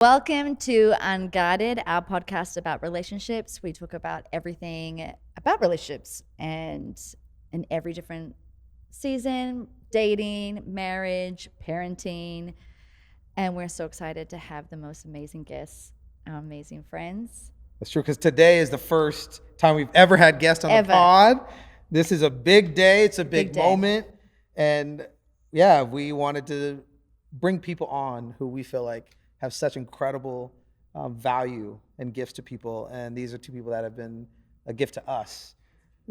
Welcome to Unguarded, our podcast about relationships. We talk about everything about relationships and in every different season, dating, marriage, parenting. And we're so excited to have the most amazing guests, our amazing friends. That's true, because today is the first time we've ever had guests on the pod. This is a big day. It's a big moment. And yeah, we wanted to bring people on who we feel like have such incredible value and gifts to people. And these are two people that have been a gift to us.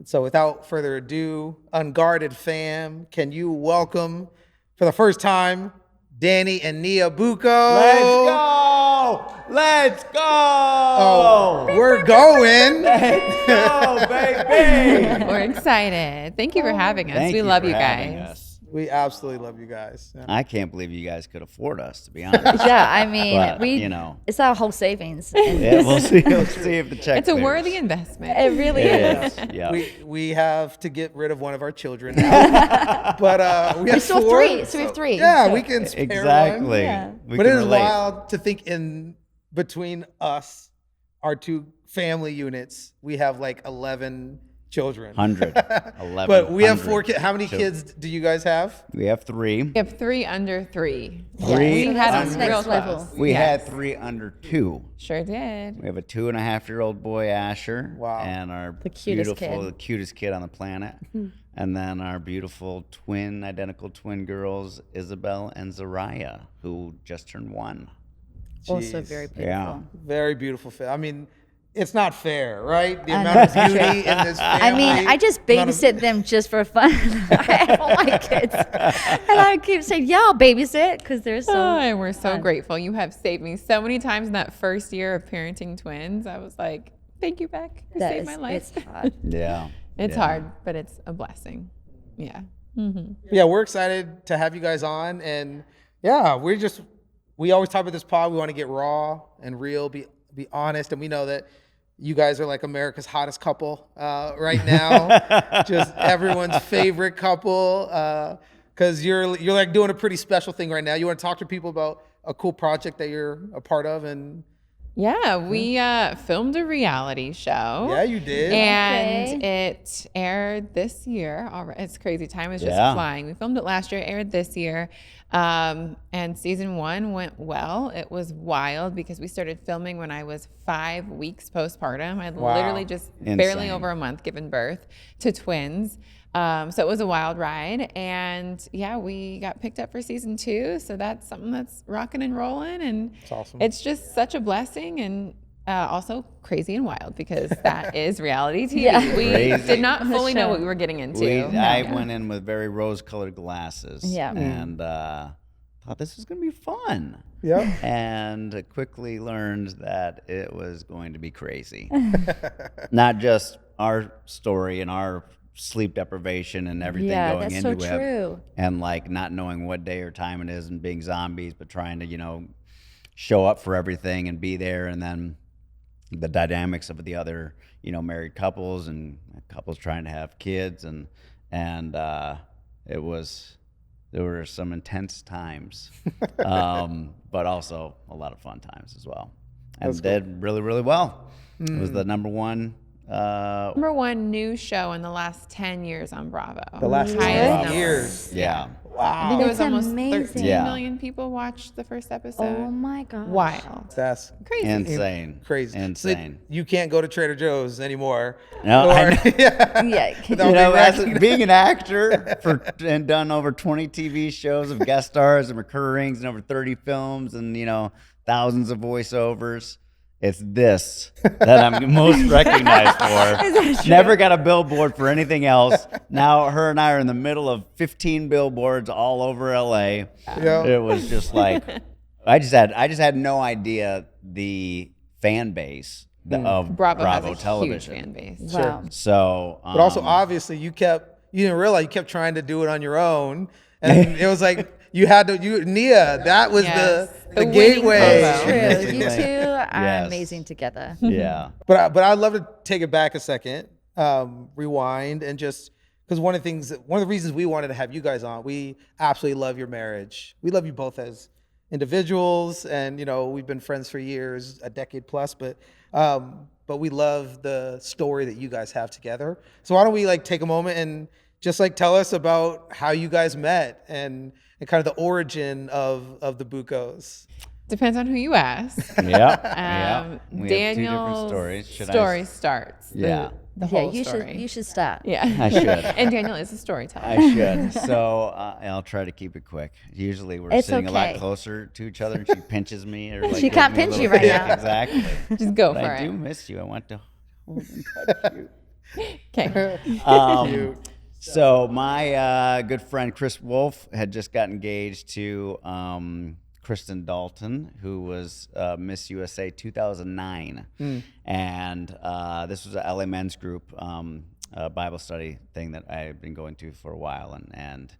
So without further ado, Unguarded fam, can you welcome for the first time, Danny and Nia Booko? Let's go! Let's go! Oh, we're going. Let's go, baby! We're excited. Thank you for having us. We love you guys. We absolutely love you guys. Yeah. I can't believe you guys could afford us, to be honest. Yeah, I mean, but, it's our whole savings. Yeah, we'll see. We'll see if the check It's a clears. worthy investment. It really is. Yeah. We have to get rid of one of our children now. But we have still four. three, so we have three. Yeah, So- we can spare Exactly. one. Yeah. We But can it is relate. wild to think in between us, our two family units, we have like 11 children. 100. 11. But we have 4 kids. How many children. kids do you guys have? We have 3. We have 3 under 3. Three We had that's them next real level. close. We Yes. had 3 under 2. Sure did. We have a 2.5-year-old boy, Asher. Wow. And our The cutest the cutest kid on the planet. And then our beautiful identical twin girls, Isabel and Zariah, who just turned 1. Also Jeez. very beautiful. Yeah. Very beautiful. I mean, it's not fair, right? The amount of beauty in this family. I mean, I just babysit them just for fun. I have all my kids. And I keep saying, yeah, I'll babysit because they're so And we're so fun. grateful. You have saved me so many times in that first year of parenting twins. I was like, thank you, Beck. You That saved is- my life. It's hard. Yeah. It's Yeah. hard, but it's a blessing. Yeah. Yeah, we're excited to have you guys on. And yeah, we always talk about this pod. We want to get raw and real, be honest. And we know that you guys are like America's hottest couple right now. Just everyone's favorite couple. Because you're like doing a pretty special thing right now. You want to talk to people about a cool project that you're a part of? And Yeah, we filmed a reality show. yeah, you did. And it aired this year. It's crazy. Time is just flying. We filmed it last year, aired this year. And season 1 went well. It was wild because we started filming when I was 5 weeks postpartum. I'd literally just barely Insane. over a month given birth to twins. So it was a wild ride. And yeah, we got picked up for season 2. So that's something that's rocking and rolling. And It's awesome. it's just such a blessing and also crazy and wild because that is reality TV. Yeah. We Crazy. did not fully know Sure. what we were getting into. I went in with very rose-colored glasses. Yeah. And thought this was going to be fun. Yeah. And quickly learned that it was going to be crazy. Not just our story and our sleep deprivation and everything Yeah, going that's so into it. true. And like not knowing what day or time it is and being zombies, but trying to, show up for everything and be there. And then the dynamics of the other, married couples and couples trying to have kids. And there were some intense times, but also a lot of fun times as well. And That's did really, really well. It was the number 1. Number 1 new show in the last 10 years on Bravo. The last Highest 10 number. years. Yeah. I think it was That's almost amazing. 13 Yeah. million people watched the first episode. Oh my gosh. Wild. That's Crazy. Insane. crazy. Insane. So you can't go to Trader Joe's anymore. No, I know. yeah. Yeah. Without being recognized. being an actor and done over 20 TV shows of guest stars and recurrings and over 30 films and, thousands of voiceovers. It's this that I'm most recognized for. Never got a billboard for anything else. Now her and I are in the middle of 15 billboards all over LA. Yeah. It was just like I just had no idea the fan base of Bravo, Bravo has a television. huge fan base. Wow. So, But also, obviously, you didn't realize you kept trying to do it on your own. And it was like, Nia, that was Yes. the The winning gateway. combo. True. You two are Yes. amazing together. yeah, But I'd love to take it back a second, rewind, and just because one of the reasons we wanted to have you guys on, we absolutely love your marriage. We love you both as individuals, and we've been friends for years, a decade plus, but we love the story that you guys have together. So why don't we take a moment and just tell us about how you guys met and kind of the origin of the Bookos. Depends on who you ask. Yeah. We have two different Daniel's stories. story starts. Yeah. The whole story. You should start. Yeah. I should. And Daniel is a storyteller. I should. So I'll try to keep it quick. Usually we're sitting a lot closer to each other, and she pinches me. Or she can't pinch you right now. Exactly. Just go but for I it. do miss you. I want to hold and touch you. Okay. So my good friend Chris Wolf had just got engaged to Kristen Dalton, who was Miss USA 2009. And this was a LA men's group Bible study thing that I had been going to for a while. And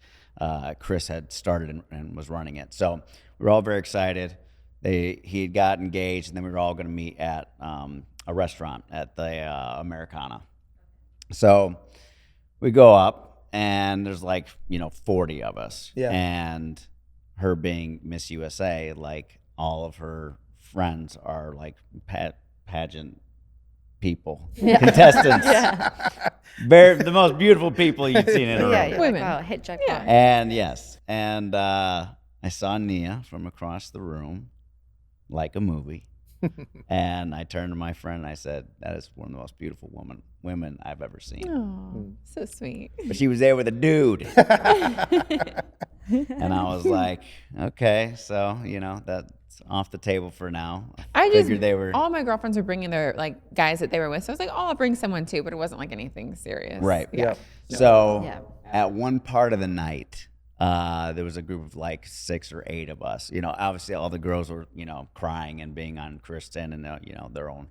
Chris had started and was running it. So we were all very excited. He had got engaged, and then we were all going to meet at a restaurant at the Americana. So we go up, and there's 40 of us. Yeah. And her being Miss USA, all of her friends are pageant people, contestants. The most beautiful people you've seen in a room. Women. Wow, hit jackpot. Yeah. And yes, and I saw Nia from across the room, like a movie. And I turned to my friend and I said, "That is one of the most beautiful women I've ever seen." Oh, so sweet. But she was there with a dude. And I was like, okay, so, that's off the table for now. I figured they were all my girlfriends were bringing their guys that they were with. So I was like, oh, I'll bring someone too, but it wasn't anything serious. right. Yeah. So at one part of the night, there was a group of 6 or 8 of us. Obviously all the girls were, crying and being on Kristen and, their own,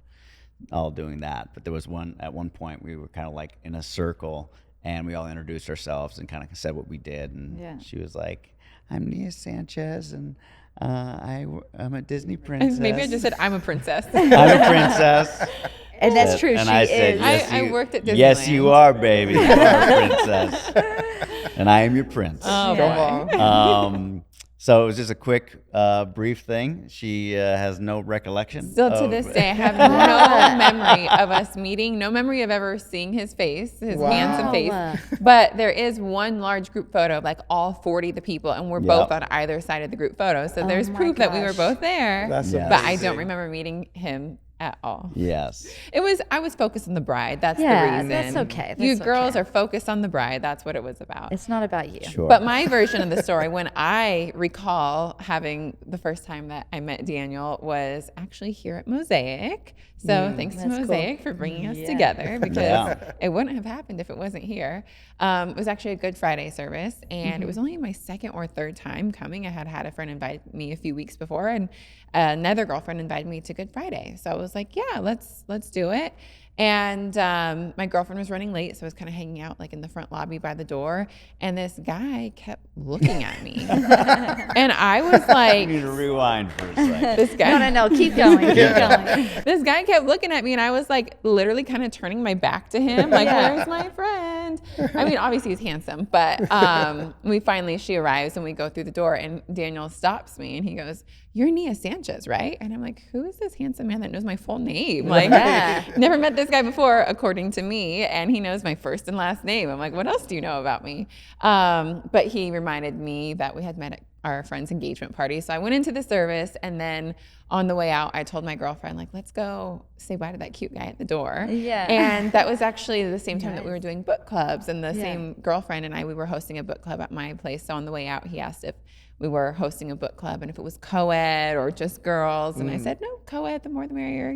all doing that. But there was at one point we were kind of in a circle, and we all introduced ourselves and kind of said what we did. And she was like, "I'm Nia Sanchez, and I'm a Disney princess." Maybe I just said, I'm a princess. I'm a princess. And that's true. And she I said, is. yes, I worked at Disneyland. Yes, you are, baby. You are a princess. And I am your prince. Oh, Yeah. So it was just a quick, brief thing. She has no recollection. Still to this day, I have no memory of us meeting, no memory of ever seeing his face, his handsome face. But there is one large group photo of all 40 of the people, and we're both on either side of the group photo. So there's proof that we were both there. That's Yes. But I don't remember meeting him at all. Yes. I was focused on the bride. That's the Yeah, reason. that's okay. You That's girls okay. are focused on the bride. That's what it was about. It's not about you. Sure. But my version of the story, when I recall having the first time that I met Daniel, was actually here at Mosaic. So thanks to That's Mosaic cool. for bringing us Yeah. together, because Yeah. it wouldn't have happened if it wasn't here. It was actually a Good Friday service, and it was only my second or third time coming. I had a friend invite me a few weeks before, and another girlfriend invited me to Good Friday. So I was like, yeah, let's do it. And my girlfriend was running late, so I was kind of hanging out in the front lobby by the door, and this guy kept looking at me. And I was I like, need to rewind for a second. this guy. No, keep going. Keep going. This guy kept looking at me, and I was literally kind of turning my back to him, where's my friend? I mean, obviously he's handsome, but she arrives and we go through the door, and Daniel stops me and he goes, "You're Nia Sanchez, right?" And I'm like, who is this handsome man that knows my full name? Never met this guy before, according to me, and he knows my first and last name. I'm like, what else do you know about me? But he reminded me that we had met at our friend's engagement party. So I went into the service, and then on the way out, I told my girlfriend, let's go say bye to that cute guy at the door. Yeah. And that was actually the same time that we were doing book clubs, and the same girlfriend and we were hosting a book club at my place. So on the way out, he asked if we were hosting a book club and if it was co-ed or just girls. And I said, no, co-ed, the more the merrier.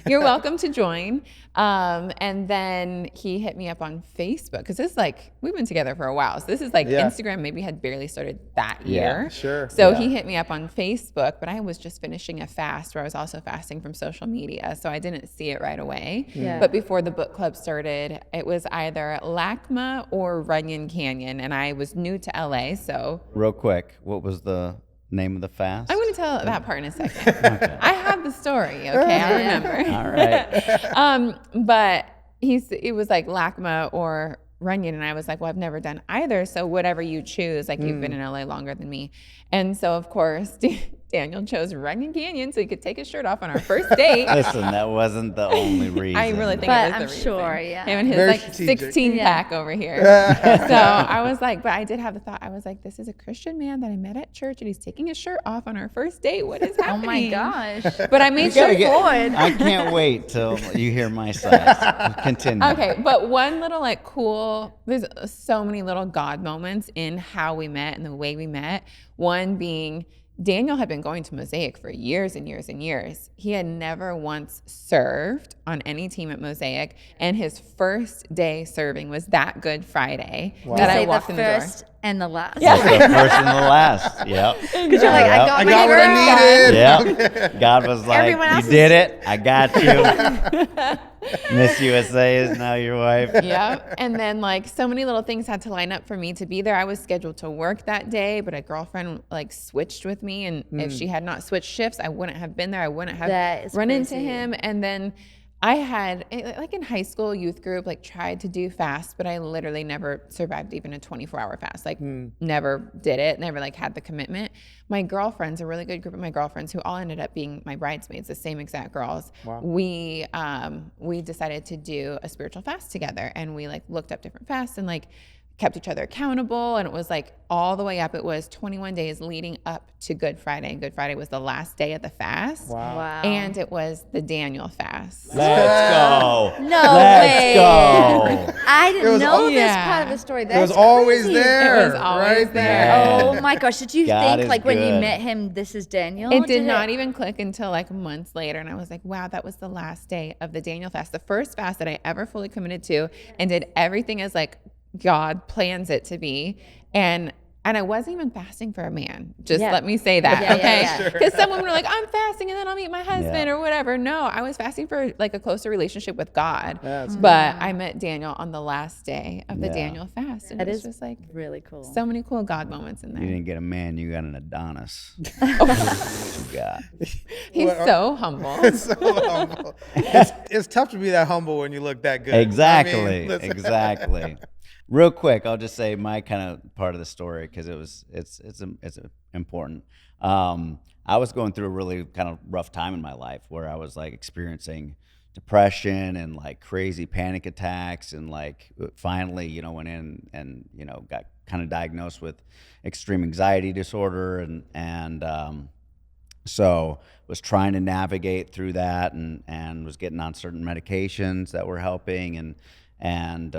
You're welcome to join. And then he hit me up on Facebook, because this is we've been together for a while. So this is Instagram maybe had barely started that year. Sure. So he hit me up on Facebook, but I was just finishing a fast where I was also fasting from social media. So I didn't see it right away. Yeah. But before the book club started, it was either LACMA or Runyon Canyon. And I was new to LA, so. Real quick, what was the name of the fast? I'm going to tell that part in a second. Okay. I have the story, okay? I remember. All right. But it was LACMA or Runyon, and I was like, well, I've never done either, so whatever you choose, you've been in LA longer than me. And so, of course, Daniel chose Runyon Canyon so he could take his shirt off on our first date. Listen, that wasn't the only reason. I really think But it was I'm the reason. sure, yeah. Him and his Very like strategic. 16 pack over here. So I was like, but I did have the thought. I was like, this is a Christian man that I met at church, and he's taking his shirt off on our first date. What is Oh happening? my gosh. But I made gotta sure. get- I can't wait till you hear my side. Continue. Okay, but one little like cool, there's so many little God moments in how we met and the way we met. One being Daniel had been going to Mosaic for years and years and years. He had never once served on any team at Mosaic, and his first day serving was that Good Friday that I walked in the door. First and the last. That's the first and the last. Yep. Because you're like, I got I my got what work I done. needed. Yep. God was like, Everyone you else did it. I got you. Miss USA is now your wife. Yep. And then like so many little things had to line up for me to be there. I was scheduled to work that day, but a girlfriend like switched with me. And if she had not switched shifts, I wouldn't have been there. I wouldn't That have is run into crazy. him. And then I had, like in high school youth group, like tried to do fast, but I literally never survived even a 24-hour fast. Like never did it, never like had the commitment. My girlfriends, a really good group of my girlfriends who all ended up being my bridesmaids, the same exact girls. Wow. We decided to do a spiritual fast together, and we like looked up different fasts and like kept each other accountable. And it was like all the way up. It was 21 days leading up to Good Friday. And Good Friday was the last day of the fast. Wow. And it was the Daniel fast. Let's go. No Let's way. go. I didn't was know al- this Yeah. part of the story. It That's was always crazy. there. It was always right there. Man. Oh my gosh. Did you God think is like when you good. met him, this is Daniel? It did not even click until like months later. And I was like, wow, that was the last day of the Daniel fast. The first fast that I ever fully committed to and did everything as like God plans it to be. And I wasn't even fasting for a man. Just Yeah. let me say that, Yeah, okay? yeah, yeah. Because some women are like, I'm fasting and then I'll meet my husband Yeah. or whatever. No, I was fasting for like a closer relationship with God. That's But I met Daniel on the last day of the Yeah. Daniel fast. And That it was is just like really cool. so many cool God moments in You there. didn't get a man, you got an Adonis. That's what you got. He's Well, so humble. It's so humble. It's tough to be that humble when you look that good. Exactly. I mean, listen. Exactly. Real quick, I'll just say my kind of part of the story because it's important. I was going through a really kind of rough time in my life where I was like experiencing depression and like crazy panic attacks, and like finally, went in and got kind of diagnosed with extreme anxiety disorder, and so was trying to navigate through that, and was getting on certain medications that were helping, and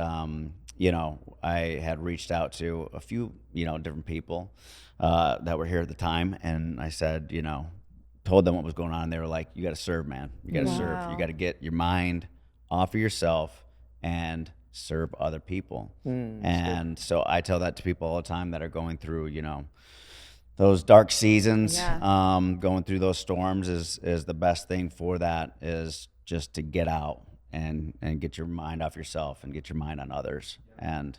I had reached out to a few, different people that were here at the time. And I said, told them what was going on. They were like, you got to serve, man. You got to serve. Wow. You got to get your mind off of yourself and serve other people. And so I tell that to people all the time that are going through, those dark seasons. Yeah. Going through those storms is the best thing for that, is just to get out and get your mind off yourself and get your mind on others. And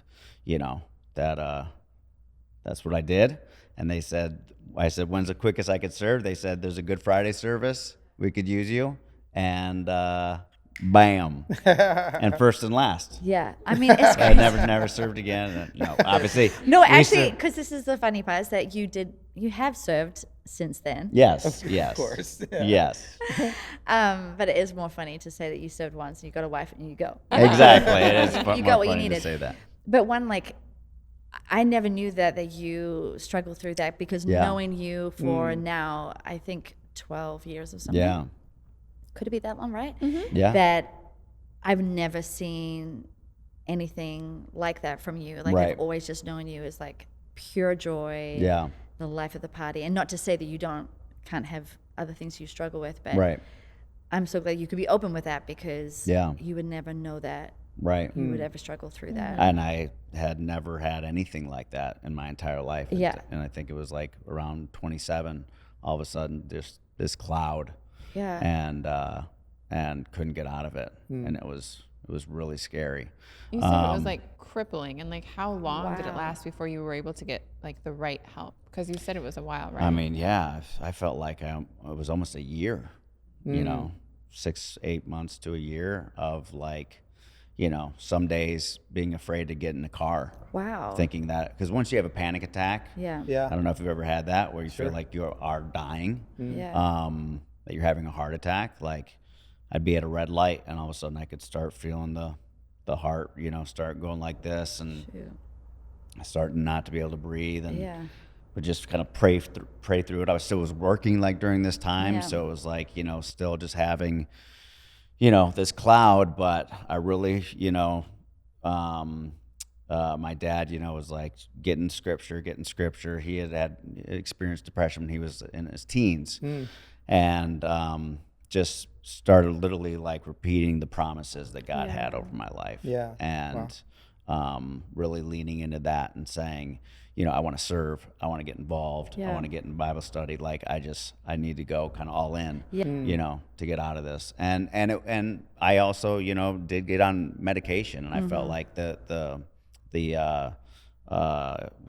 that's what I did. And I said, when's the quickest I could serve? They said, there's a Good Friday service, we could use you. And bam, and first and last. Yeah. I mean, it's I crazy. never served again. Obviously. No, we actually, ser- because this is the funny part, is that you have served since then. Yes, Of yes, course. Yeah. yes, But it is more funny to say that you served once and you got a wife and you go. exactly. It is You more got what you funny to needed. say that. But one, like, I never knew that you struggled through that, because Yeah. knowing you for now, I think 12 years or something. Yeah, Could it be that long, right? yeah, That I've never seen anything like that from you. Like, Right. I've always just known you as like pure joy, yeah, the life of the party. And not to say that you can't have other things you struggle with, but right, I'm so glad you could be open with that, because Yeah. you would never know that right. you would ever struggle through that. And I had never had anything like that in my entire life. Yeah. And I think it was like around 27, all of a sudden there's this cloud, Yeah. and couldn't get out of it. And it was really scary. You said it was like crippling, and like how long did it Wow. last before you were able to get like the right help? Because you said it was a while, right? I mean, yeah, I felt like it was almost a year, 6-8 months to a year of like, some days being afraid to get in the car. Wow. Thinking that, because once you have a panic attack, Yeah. Yeah. I don't know if you've ever had that, where you feel like you are dying, Yeah. that you're having a heart attack. Like, I'd be at a red light, and all of a sudden I could start feeling the heart, start going like this, and Shoot. starting not to be able to breathe, and Yeah. but just kind of pray through it. I still was working like during this time, Yeah. so it was like still just having this cloud. But I really my dad was like getting scripture. He had experienced depression when he was in his teens, and just started literally like repeating the promises that God had over my life. Yeah. And really leaning into that and saying, I want to serve, I want to get involved, I want to get in Bible study. Like, I need to go kind of all in, to get out of this. And I also, did get on medication, and I felt like the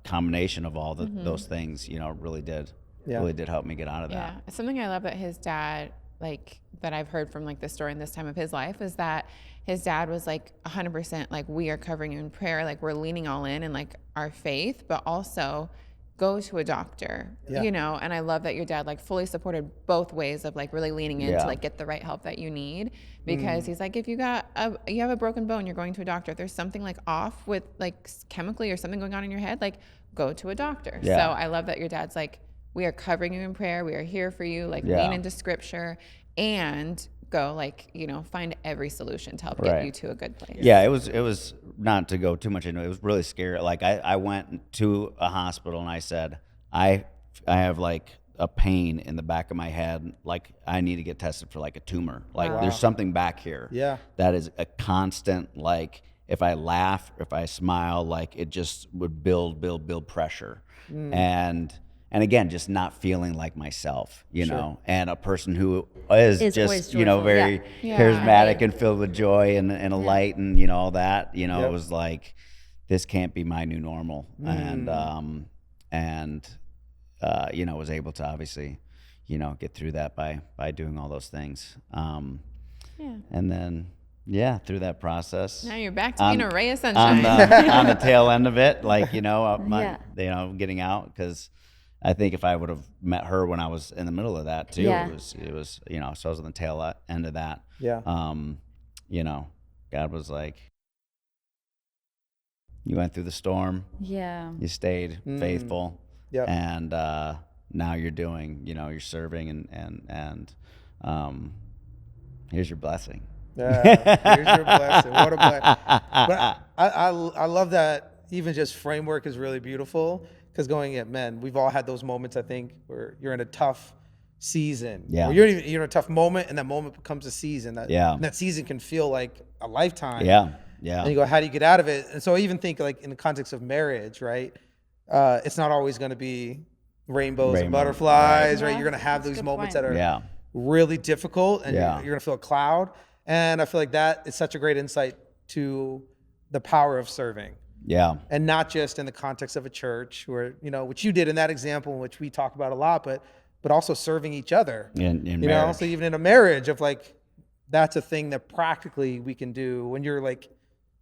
combination of all those things, really did help me get out of that. Yeah. Something I love about his dad, like, that I've heard from like this story in this time of his life, is that his dad was like 100% like, we are covering you in prayer, like we're leaning all in and like our faith, but also go to a doctor, and I love that your dad like fully supported both ways of like really leaning in to like get the right help that you need, because he's like, if you have a broken bone, you're going to a doctor. If there's something like off with like chemically or something going on in your head, like go to a doctor. So I love that your dad's like, we are covering you in prayer, we are here for you, like lean into scripture and go like, find every solution to help get you to a good place. Yeah, it was not to go too much into it. It was really scary. Like, I went to a hospital and I said, I have like a pain in the back of my head. Like, I need to get tested for like a tumor. Like, there's something back here. Yeah. That is a constant, like, if I laugh, if I smile, like, it just would build pressure. And again, just not feeling like myself, know, and a person who is just, very charismatic and filled with joy and a light and, all that, it was like, this can't be my new normal. And was able to obviously, get through that by doing all those things. And then, through that process. Now you're back to being a ray of sunshine. On the tail end of it, like, getting out, because I think if I would have met her when I was in the middle of that too, it was, so I was on the tail end of that. Yeah. God was like, you went through the storm. Yeah. You stayed faithful. Yep. And now you're doing, you're serving and here's your blessing. Yeah, here's your blessing. What a blessing. But I love that even just framework is really beautiful. Because we've all had those moments, I think, where you're in a tough season. Yeah. Or you're in a tough moment, and that moment becomes a season. And that season can feel like a lifetime. Yeah. Yeah. And you go, how do you get out of it? And so I even think, like, in the context of marriage, right? It's not always going to be rainbows and butterflies, right? You're going to have these moments that are really difficult, and you're going to feel a cloud. And I feel like that is such a great insight to the power of serving. Yeah. And not just in the context of a church where, which you did in that example, which we talk about a lot, but also serving each other. In marriage. So even in a marriage of like, that's a thing that practically we can do when you're like,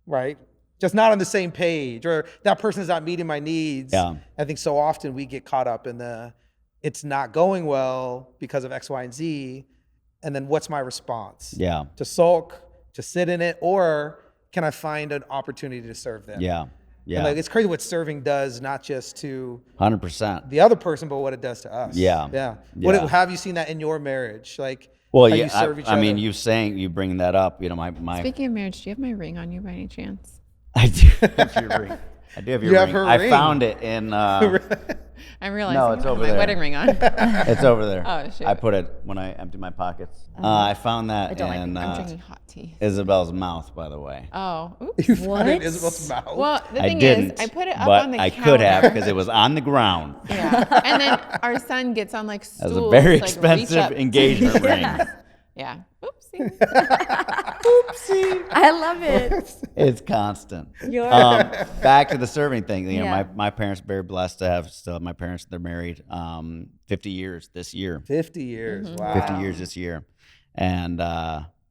right, just not on the same page, or that person's not meeting my needs. Yeah. I think so often we get caught up in it's not going well because of X, Y, and Z. And then what's my response? Yeah. To sulk, to sit in it, or can I find an opportunity to serve them? Yeah. Yeah. And like, it's crazy what serving does, not just to 100% the other person, but what it does to us. Yeah. Yeah. Yeah. Have you seen that in your marriage? Like, well, how yeah, you serve each other? I mean, you bringing that up, my Speaking of marriage, do you have my ring on you by any chance? I do have your ring. I do have your You have ring. her I ring. found it in I'm realizing No, it's I have over my there. wedding ring on. it's over there. Oh, shoot. I put it when I empty my pockets. I found that I don't like in I'm drinking hot tea. Isabel's mouth, by the way. Oh, oops. You found it in What? Isabel's mouth. Well, the I thing didn't, is, I put it up but on the I counter. could have because it was on the ground. Yeah. And then our son gets on like That stools. was a very like, reach expensive up. engagement ring. Yeah. Oopsie. Oopsie. I love it. It's constant. You're Back to the serving thing. Yeah. My parents are very blessed to have still my parents. They're married 50 years this year. 50 years. Mm-hmm. Wow. 50 years this year. And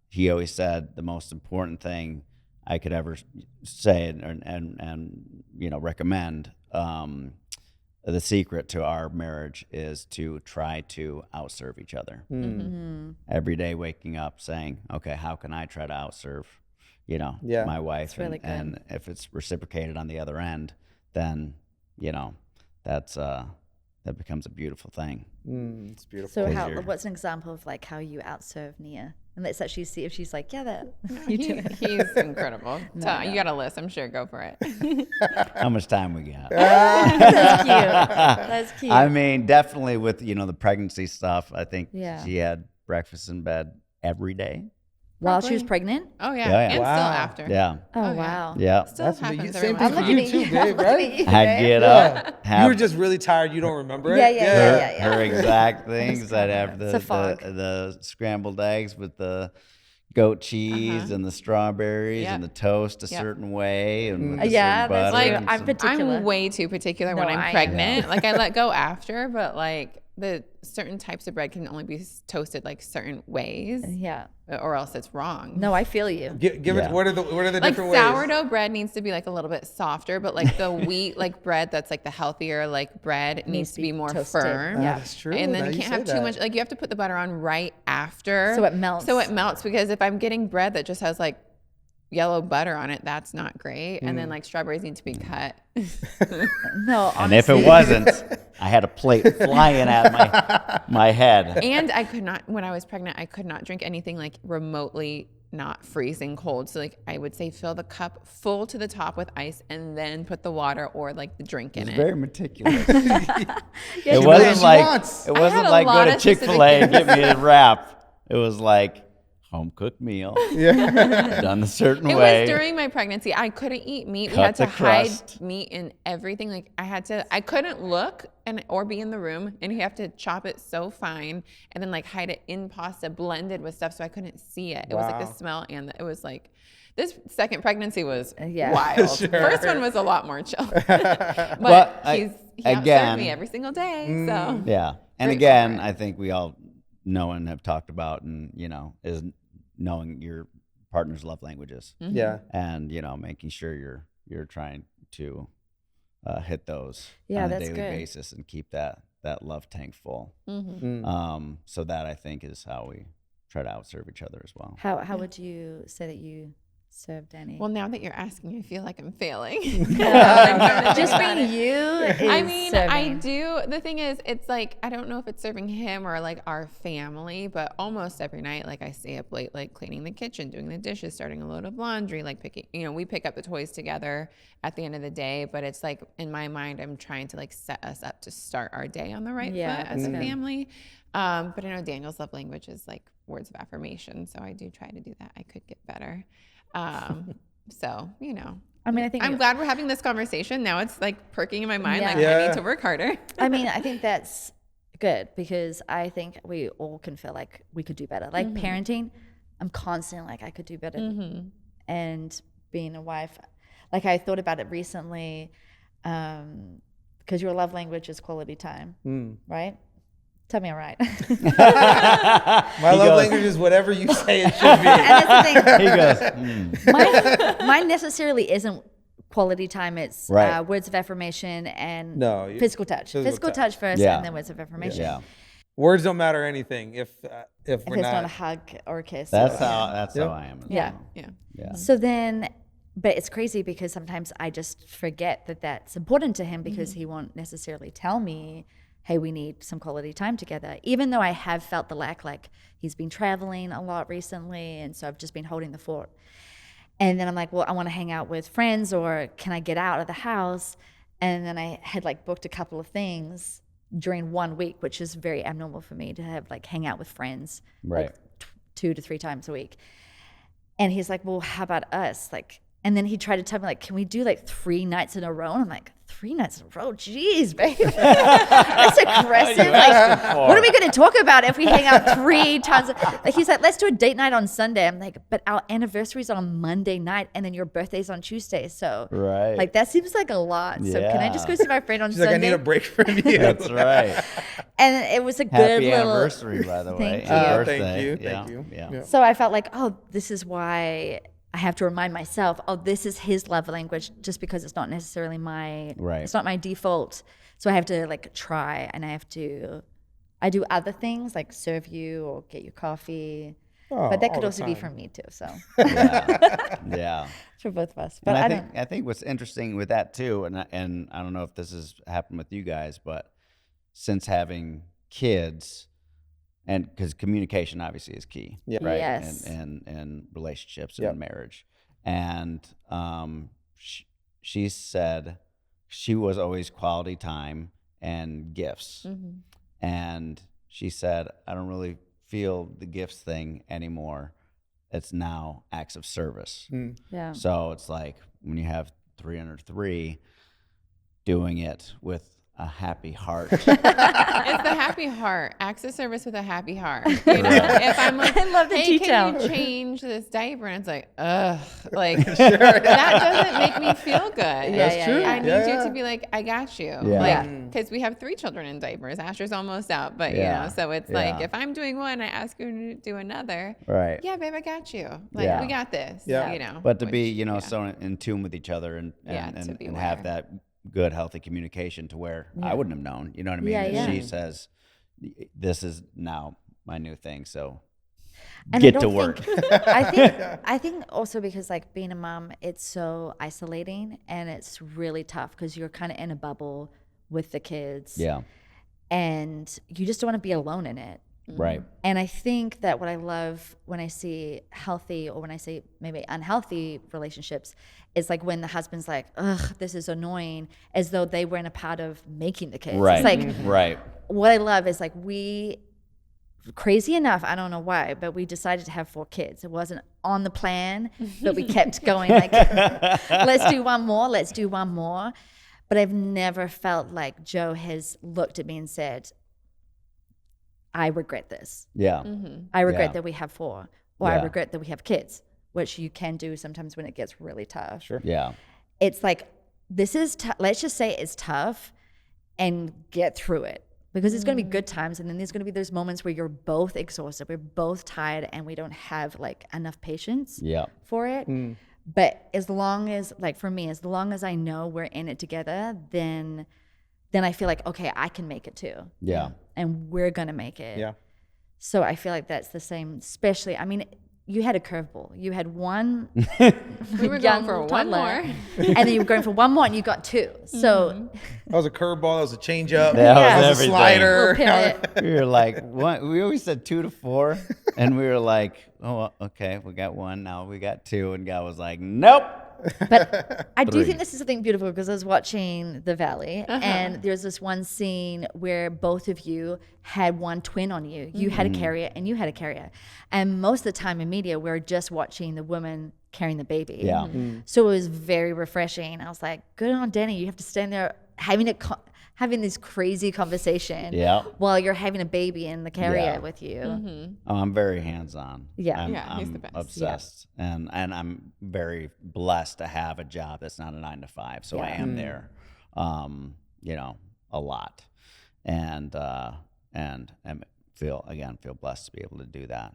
he always said the most important thing I could ever say and recommend. The secret to our marriage is to try to outserve each other. Every day waking up saying, okay, how can I try to outserve, my wife? Really good. And if it's reciprocated on the other end, then, that becomes a beautiful thing. It's beautiful. So what's an example of like how you outserve Nia? And let's actually see if she's like, yeah, that. He's incredible. You got a list, I'm sure. Go for it. How much time we got? That's cute. That's cute. I mean, definitely with, the pregnancy stuff, I think Yeah. she had breakfast in bed every day. While she was pregnant? Oh, yeah. Yeah. And Wow. still after. Yeah. Oh, yeah. wow. Yeah. Still That's happens same every thing once for in a you while. too, babe, right? I'd get up. You were just really tired. You don't remember it? Yeah. Her exact things. I'd have It's a fog. the scrambled eggs with the goat cheese and the strawberries Yep. and the toast a Yep. certain way and with the Yeah, certain that's butter true. and I'm some- particular. I'm way too particular when No, I'm I am. pregnant. Like I let go after, but like the certain types of bread can only be toasted like certain ways, Yeah. or else it's wrong. No, I feel you. Give Yeah. it. What are the Like different ways? sourdough bread needs to be like a little bit softer, but like the wheat like bread that's like the healthier like bread needs to be more toasted. firm. Yeah. That's true. And Now then you you can't say have too that. much. Like you have to put the butter on right after, So it melts. So it melts, because if I'm getting bread that just has like yellow butter on it, that's not great. And then like strawberries need to be cut. No, And if it wasn't, I had a plate flying at my head. And I could not, when I was pregnant, I could not drink anything like remotely not freezing cold. So like I would say fill the cup full to the top with ice and then put the water or like the drink in It's it. very meticulous. Yeah, It she wasn't she like wants. it I wasn't had a like go lot to of specific Chick-fil-A and get me a wrap. It was like home cooked meal, done a certain It way. was during my pregnancy. I couldn't eat meat. We Cut had to the hide crust. meat in everything. Like I couldn't look or be in the room, and you have to chop it so fine and then like hide it in pasta blended with stuff so I couldn't see it. It was like the Wow. smell, and it was like this second pregnancy was Yeah. wild. Sure. First one was a lot more chill. But Well, he again- outserved me every single day. So Yeah. And Grateful again, for it. I think we all know and have talked about and, is knowing your partner's love languages Yeah. and, making sure you're trying to hit those Yeah, on a that's daily good. basis and keep that love tank full. Mhm. So that I think is how we try to outserve each other as well. How would you say that you serve Danny? Well, now that you're asking, I feel like I'm failing. Just being you is I mean, I serving. do. The thing is, it's like, I don't know if it's serving him or like our family, but almost every night, like I stay up late, like cleaning the kitchen, doing the dishes, starting a load of laundry, like picking, we pick up the toys together at the end of the day. But it's like, in my mind, I'm trying to like set us up to start our day on the right Yeah, foot as a that's good. family. But I know Daniel's love language is like words of affirmation. So I do try to do that. I could get better. So, I mean, I think I'm glad we're having this conversation. Now it's like perking in my mind, like Yeah. I need to work harder. I mean, I think that's good because I think we all can feel like we could do better. Like parenting, I'm constantly like I could do better. And being a wife, like I thought about it recently, because your love language is quality time, right? Tell me I'm right. My love language is whatever you say it should be. And that's the thing. He goes, Mine necessarily isn't quality time. It's Right. words of affirmation and No, physical touch. physical Physical touch first, Yeah. and then words of affirmation. yeah. Words don't matter anything if If we're it's not a not. hug or a kiss. That's or- how Yep. I am. As Yeah. well. Yeah. Yeah. So then, but it's crazy because sometimes I just forget that that's important to him because he won't necessarily tell me, hey, we need some quality time together. Even though I have felt the lack, like he's been traveling a lot recently. And so I've just been holding the fort. And then I'm like, well, I want to hang out with friends or can I get out of the house? And then I had like booked a couple of things during 1 week, which is very abnormal for me to have like hang out with friends Right. like 2 to 3 times a week. And he's like, well, how about us? Like, and then he tried to tell me like, can we do like 3 nights in a row? And I'm like, 3 nights in a row? Jeez, babe. That's aggressive. Like, what are we going to talk about if we hang out 3 times? Like, he's like, let's do a date night on Sunday. I'm like, but our anniversary's on Monday night and then your birthday's on Tuesday. So Right. like, that seems like a lot. So can I just go Yeah. see my friend on She's Sunday? like, I need a break from you. That's right. And it was a good Happy little anniversary, by the way. Thank and you. birthday. Thank you. Yeah. Thank you. Yeah. Yeah. So I felt like, oh, this is why I have to remind myself, oh, this is his love language, just because it's not necessarily it's not my default. So I have to like try, and I do other things like serve you or get you coffee. Oh, but that could also be from me too. So Yeah. for both of us. But I think what's interesting with that too, and I don't know if this has happened with you guys, but since having kids, and because communication obviously is key, right? Yes. And relationships and marriage. And she said she was always quality time and gifts. And she said, I don't really feel the gifts thing anymore. It's now acts of service. Yeah. So it's like when you have 303, doing it with a happy heart. It's the happy heart. Acts of service with a happy heart. You know, if I'm like, I love the hey, detail. can you change this diaper? And it's like, ugh, like that doesn't make me feel good. That's true. I need you to be like, I got you. Yeah. Like, because we have 3 children in diapers. Asher's almost out, but you know, so it's like if I'm doing one, I ask you to do another. Right. Yeah, babe, I got you. Like, we got this. Yeah. You know. But to be, you know, so in tune with each other and to be have aware. that good, healthy communication to where I wouldn't have known. You know what I mean? Yeah, And yeah. she says, this is now my new thing. So And get I to don't work. think- I think also because like being a mom, it's so isolating and it's really tough because you're kind of in a bubble with the kids. Yeah. And you just don't want to be alone in it. Right. And I think that what I love when I see healthy or when I say maybe unhealthy relationships is like when the husband's like, ugh, this is annoying, as though they weren't a part of making the kids. Right. It's like, Right. what I love is like crazy enough, I don't know why, but we decided to have 4 kids. It wasn't on the plan, but we kept going like, let's do one more. But I've never felt like Joe has looked at me and said, I regret this. Yeah. I regret Yeah. that we have 4, or Yeah. I regret that we have kids, which you can do sometimes when it gets really tough. Sure. Yeah. It's like, this is, let's just say it's tough and get through it, because it's going to be good times. And then there's going to be those moments where you're both exhausted, we're both tired, and we don't have like enough patience Yeah. for it. But as long as, like for me, as long as I know we're in it together, then I feel like, okay, I can make it too. Yeah. And we're going to make it. Yeah. So I feel like that's the same, especially, I mean, you had a curveball. You had one We were young going for one toddler, more. and then you were going for one more, and you got 2. So That was a curveball. That was a changeup. That Yeah. was That was a everything. slider. little pivot. We were like, what? We always said 2 to 4. And we were like, oh, okay, we got 1. Now we got 2. And God was like, nope. But I do 3. think this is something beautiful, because I was watching The Valley, and there's this one scene where both of you had one twin on you. You had a carrier and you had a carrier. And most of the time in media, we're just watching the woman carrying the baby. Yeah. So it was very refreshing. I was like, good on Danny. You have to stand there having this crazy conversation Yeah. while you're having a baby in the carrier Yeah. with you. Oh, I'm very hands-on. Yeah. I'm, Yeah, he's the I'm best. obsessed, and I'm very blessed to have a job that's not a 9 to 5. So I am there, you know, a lot, and feel blessed to be able to do that.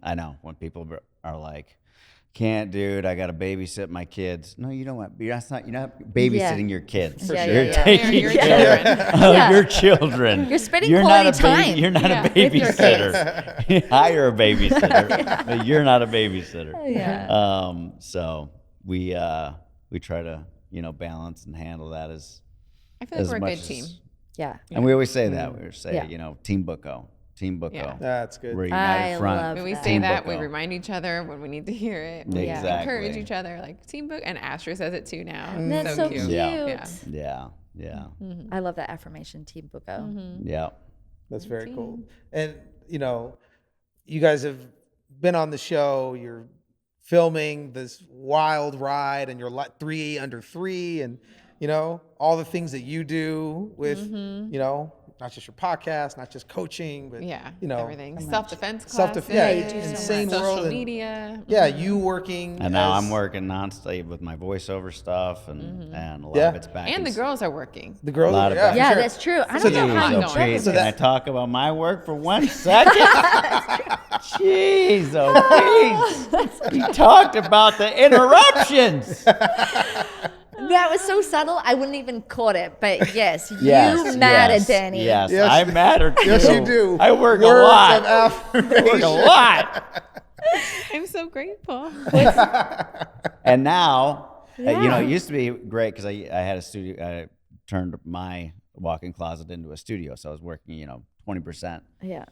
I know when people are like, can't, dude, I got to babysit my kids. No, you don't want. You're not babysitting your kids. Yeah, You're yeah. taking Your care children. of your children. You're spending not quality a baby- time. You're not Yeah. a With your babysitter. Hire a babysitter, but you're not a babysitter. Yeah. So we try to, you know, balance and handle that as I feel like we're a much good team. Yeah. And we always say that. We say, Yeah. you know, Team Booko. Yeah. That's good. We're a united I front. love When we that. say Team that, we Booko. remind each other when we need to hear it. We Exactly. encourage each other, like Team Book. And Asher says it too now. That's so cute. Yeah. Yeah. Yeah. I love that affirmation, Team Booko. Yeah. That's very cool. And, you know, you guys have been on the show. You're filming this wild ride, and you're 3 under 3, and, you know, all the things that you do with, you know, not just your podcast, not just coaching, but, Yeah. you know, Everything. Self-defense classes. Self-defense. Yeah, you do so insane much. world. Social And, media. yeah, you working. And now as- I'm working nonstop with my voiceover stuff, and a lot Yeah. of it's back. And in the girls are working. The girls. A lot of yeah, back- Yeah, sure. that's true. I So don't know the- how so you please, juggle Can that- I talk about my work for 1 second? Jeez, oh jeez. He talked about the interruptions. That was so subtle, I wouldn't even caught it. But yes, Yes, you matter, yes, Danny. Yes, Yes. I matter too. Yes, you do. I work Words a lot. of I affirmation. work a lot. I'm so grateful. And now, Yeah. it used to be great because I had a studio. I turned my walk-in closet into a studio, so I was working, 20%. Yeah.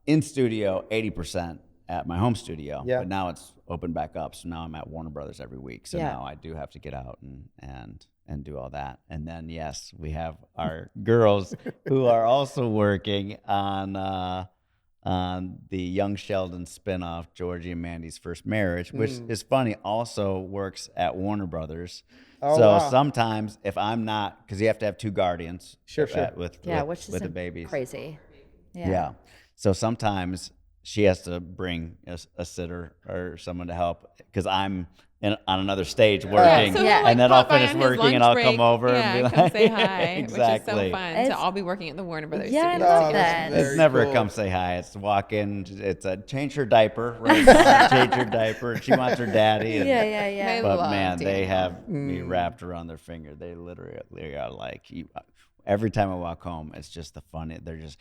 In studio, 80% at my home studio. Yeah. But now it's opened back up, so now I'm at Warner Brothers every week. So Yeah. now I do have to get out and do all that. And then yes, we have our girls who are also working on the Young Sheldon spinoff, Georgie and Mandy's First Marriage, which is funny. Also works at Warner Brothers. Oh, so wow. sometimes if I'm not, because you have to have 2 guardians. Sure. With Which is the babies. crazy. Yeah. So sometimes she has to bring a sitter or someone to help because I'm on another stage working, So Yeah. he'll, and then I'll pop by finish on his working and lunch I'll break. come over Yeah, and be come like, say hi, exactly. which is so fun It's- to all be working at the Warner Brothers Yeah, I studios love together. that. Very It's never cool. a come say hi. It's walk in. It's a change her diaper. Right? Change her diaper. She wants her daddy. And, Yeah. They But love man, they Daniel. have me wrapped around their finger. They literally are like, every time I walk home, it's just the fun. They're just,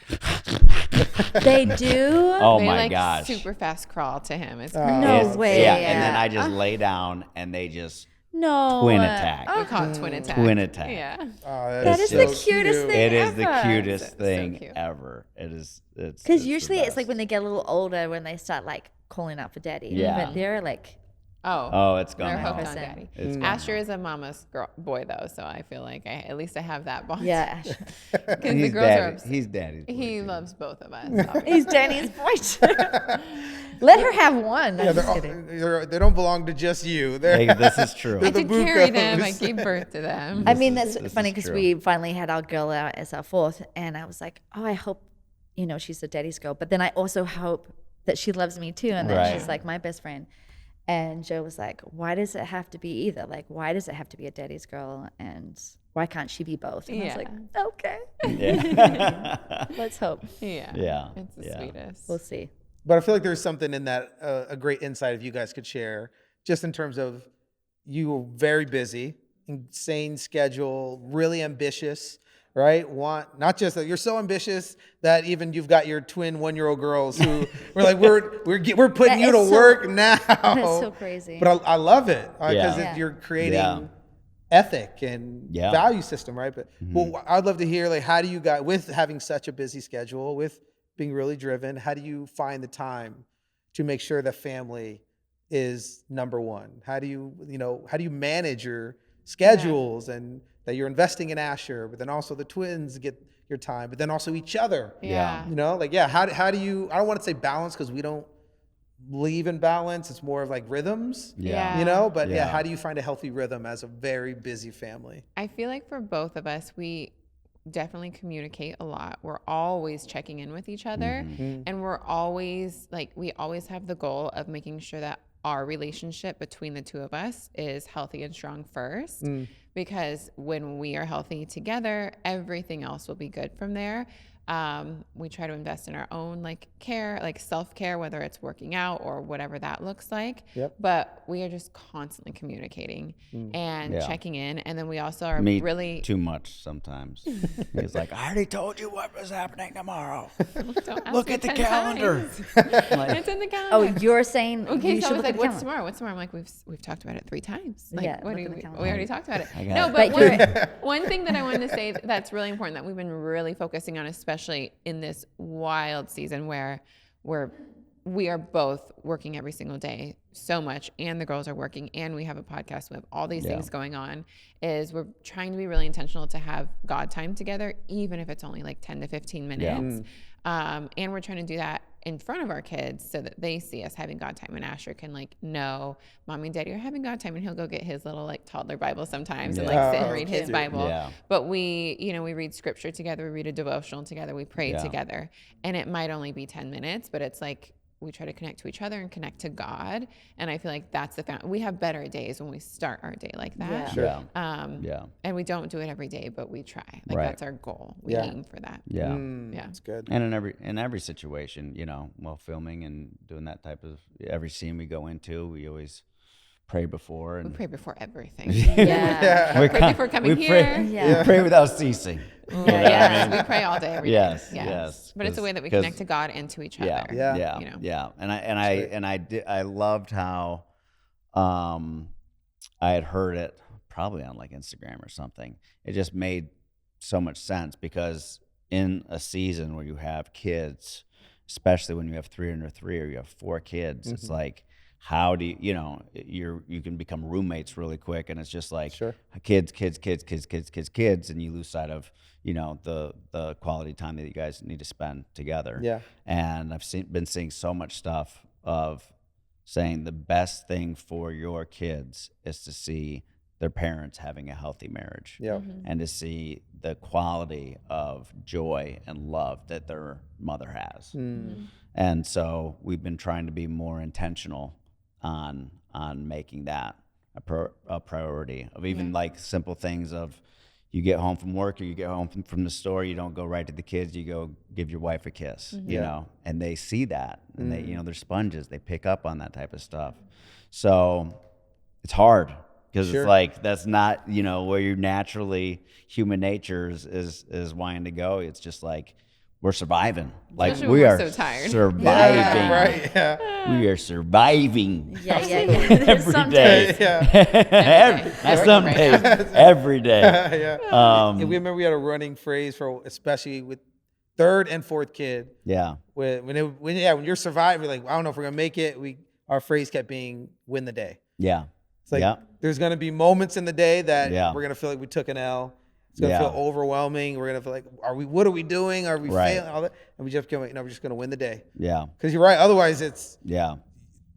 They do. oh They my like gosh. super fast crawl to him. It's No It's- way. Yeah, and then I just lay down and they just No. twin attack. we call it twin attack. Twin attack. Yeah. Oh, That is is the just- cutest thing It is the ever. cutest So thing cute. ever. It is. Because usually it's like when they get a little older, when they start like calling out for daddy. Yeah. But they're like, Oh, it's They're gone. hooked home. on daddy. It's gone Asher is a mama's boy though, so I feel like at least I have that bond. yeah, Ash. Because the He's girls are daddy. obsessed. He's daddy's boy, He too. loves both of us. obviously. He's Danny's boy too. Let her have one. Yeah, I'm just kidding. they don't belong to just you. Hey, They're this is true. I the did carry them. I Bookos. gave birth to them. I mean, This that's is funny because true. we finally had our girl out as our 4th, and I was like, oh, I hope, she's a daddy's girl. But then I also hope that she loves me too, and that Right. she's like my best friend. And Joe was like, why does it have to be either? Like, why does it have to be a daddy's girl? And why can't she be both? And I was like, okay, Yeah. let's hope. Yeah. Yeah, It's the yeah. sweetest. We'll see. But I feel like there's something in that, a great insight if you guys could share, just in terms of you were very busy, insane schedule, really ambitious, right? Not just that you're so ambitious that even you've got your twin 1-year-old girls who we're like, we're putting That you to is so- work now. That's so crazy. But I love it because Yeah. you're creating Yeah. ethic and Yeah. value system, right? But well, I'd love to hear, like, how do you guys, with having such a busy schedule, with being really driven, how do you find the time to make sure that family is number one? How do you manage your schedules and that you're investing in Asher, but then also the twins get your time, but then also each other? Yeah. How do you, I don't want to say balance because we don't believe in balance. It's more of like rhythms, Yeah. but Yeah. how do you find a healthy rhythm as a very busy family? I feel like for both of us, we definitely communicate a lot. We're always checking in with each other. And we're always we always have the goal of making sure that our relationship between the two of us is healthy and strong first. Because when we are healthy together, everything else will be good from there. We try to invest in our own care, self-care, whether it's working out or whatever that looks like. Yep. But we are just constantly communicating and Yeah. checking in. And then we also are Me really too much sometimes. He's like, I already told you what was happening tomorrow. Don't ask Look me at the 10 calendar. times. Like, It's in the calendar. Oh, you're saying Okay, you so I should was look like, at the "What's calendar. tomorrow? What's tomorrow?" I'm like, "We've talked about it 3 times." Like, Yeah, what look do at the we calendar. already talked about it. I got No, it. but But one thing that I wanted to say that's really important that we've been really focusing on, especially in this wild season where we are both working every single day so much, and the girls are working, and we have a podcast. We have all these things going on. Is we're trying to be really intentional to have God time together, even if it's only 10 to 15 minutes. And we're trying to do that in front of our kids so that they see us having God time, and Asher can know mommy and daddy are having God time, and he'll go get his little toddler Bible sometimes and sit and read his cute. Bible. Yeah. But we read scripture together, we read a devotional together, we pray together, and it might only be 10 minutes, but it's we try to connect to each other and connect to God. And I feel like that's we have better days when we start our day like that. Yeah. Sure. And we don't do it every day, but we try. Like Right. that's our goal. We aim for that. Yeah. Yeah. That's good. And in every situation, while filming and doing that type of every scene we go into, we always pray before. And We pray before everything. Yeah. we Pray before coming we here. Pray, Yeah. we pray without ceasing. Yes, we pray all day, every day. Yes. But it's a way that we 'Cause- connect to God and to each Yeah, other. yeah, yeah. And I loved how I had heard it probably on like Instagram or something. It just made so much sense because in a season where you have kids, especially when you have 3 under 3 or you have 4 kids, it's like, how do you can become roommates really quick, and it's just like kids, and you lose sight of the quality time that you guys need to spend together. Yeah. And I've been seeing so much stuff of saying the best thing for your kids is to see their parents having a healthy marriage. Yeah. And to see the quality of joy and love that their mother has. And so we've been trying to be more intentional on making that a priority of even like simple things of you get home from work or you get home from the store, you don't go right to the kids, you go give your wife a kiss, and they see that, and they, they're sponges, they pick up on that type of stuff. So it's hard because it's like, that's not, where you naturally, human nature is wanting to go. It's just like, we're surviving. Like Especially we when are we're so tired. surviving. Right. Yeah. We are surviving. Yeah. Every Some day. Yeah. Not some days. Every day. Yeah. Um, And we remember we had a running phrase for, especially with 3rd and 4th kid. yeah. When you're surviving, like, I don't know if we're gonna make it. Our phrase kept being "win the day." Yeah. It's like Yeah. there's gonna be moments in the day that Yeah. we're gonna feel like we took an L. It's gonna feel overwhelming. We're gonna feel like, what are we doing? Are we failing? All that, and we just go, we're just gonna win the day. Yeah. Because you're right. Otherwise, it's Yeah.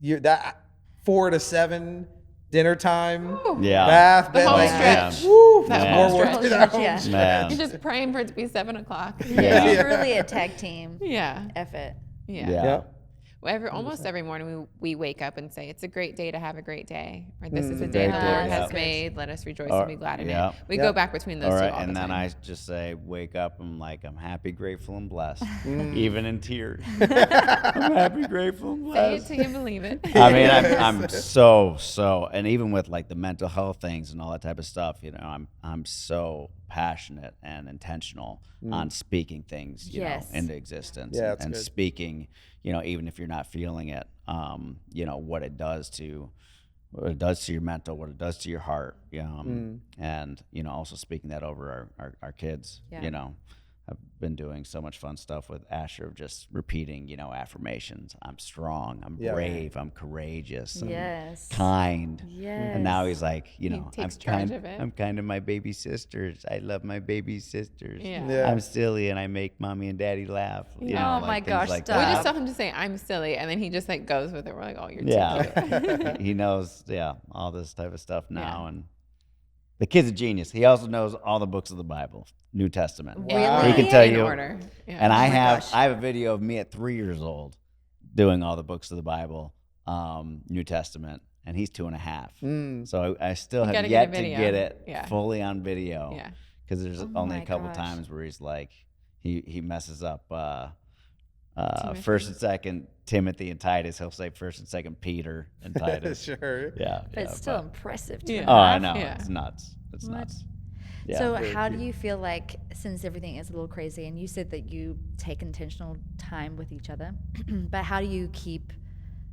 that 4 to 7 dinner time, Yeah. bath, The bed, home like, stretch. woo, That Man. more home work. stretch. to that home Yeah. stretch. Man. You're just praying for it to be 7 o'clock. Yeah. It's really a tag team Yeah. effort. Yeah. Yeah. Well, almost every morning we wake up and say, it's a great day to have a great day. Or this is a Great day the day, Lord yeah. has made. Let us rejoice Or- and be glad in yeah. it. We Yeah. go back between those All two right. all And the then time. I just say, wake up. I'm like, I'm happy, grateful, and blessed. Even in tears. I'm happy, grateful, and Say it blessed. till you believe it. I mean, I'm so, and even with like the mental health things and all that type of stuff, I'm so passionate and intentional on speaking things, Yes. into existence, Yeah, that's and good. speaking, even if you're not feeling it, what it does to your mental, what it does to your heart, and also speaking that over our kids, Yeah. I've been doing so much fun stuff with Asher of just repeating, affirmations. I'm strong. I'm brave. I'm courageous. I'm Yes. kind. Yes. And now he's like, takes charge of it. I'm kind of my baby sisters. I love my baby sisters. Yeah. Yeah. I'm silly and I make mommy and daddy laugh. You Oh know, my like things gosh, like stop. We that. just tell him to say, I'm silly. And then he just like goes with it. We're like, oh, you're too cute. Yeah. He knows, all this type of stuff now. And the kid's a genius. He also knows all the books of the Bible, New Testament. Really? He can tell In you. order. Yeah. And I gosh. have a video of me at 3 years old doing all the books of the Bible, New Testament, and he's 2.5. So I still have gotta yet get a to video. get it Yeah. fully on video. Yeah. Because there's Oh only a my couple gosh. times where he's like, he messes up Timothy. 1st and 2nd Timothy and Titus. He'll say 1st and 2nd Peter and Titus. Sure. Yeah. But it's still impressive to Yeah. Oh, I know. Yeah. It's nuts. It's What? nuts. Yeah. So how do you feel like, since everything is a little crazy, and you said that you take intentional time with each other, but how do you keep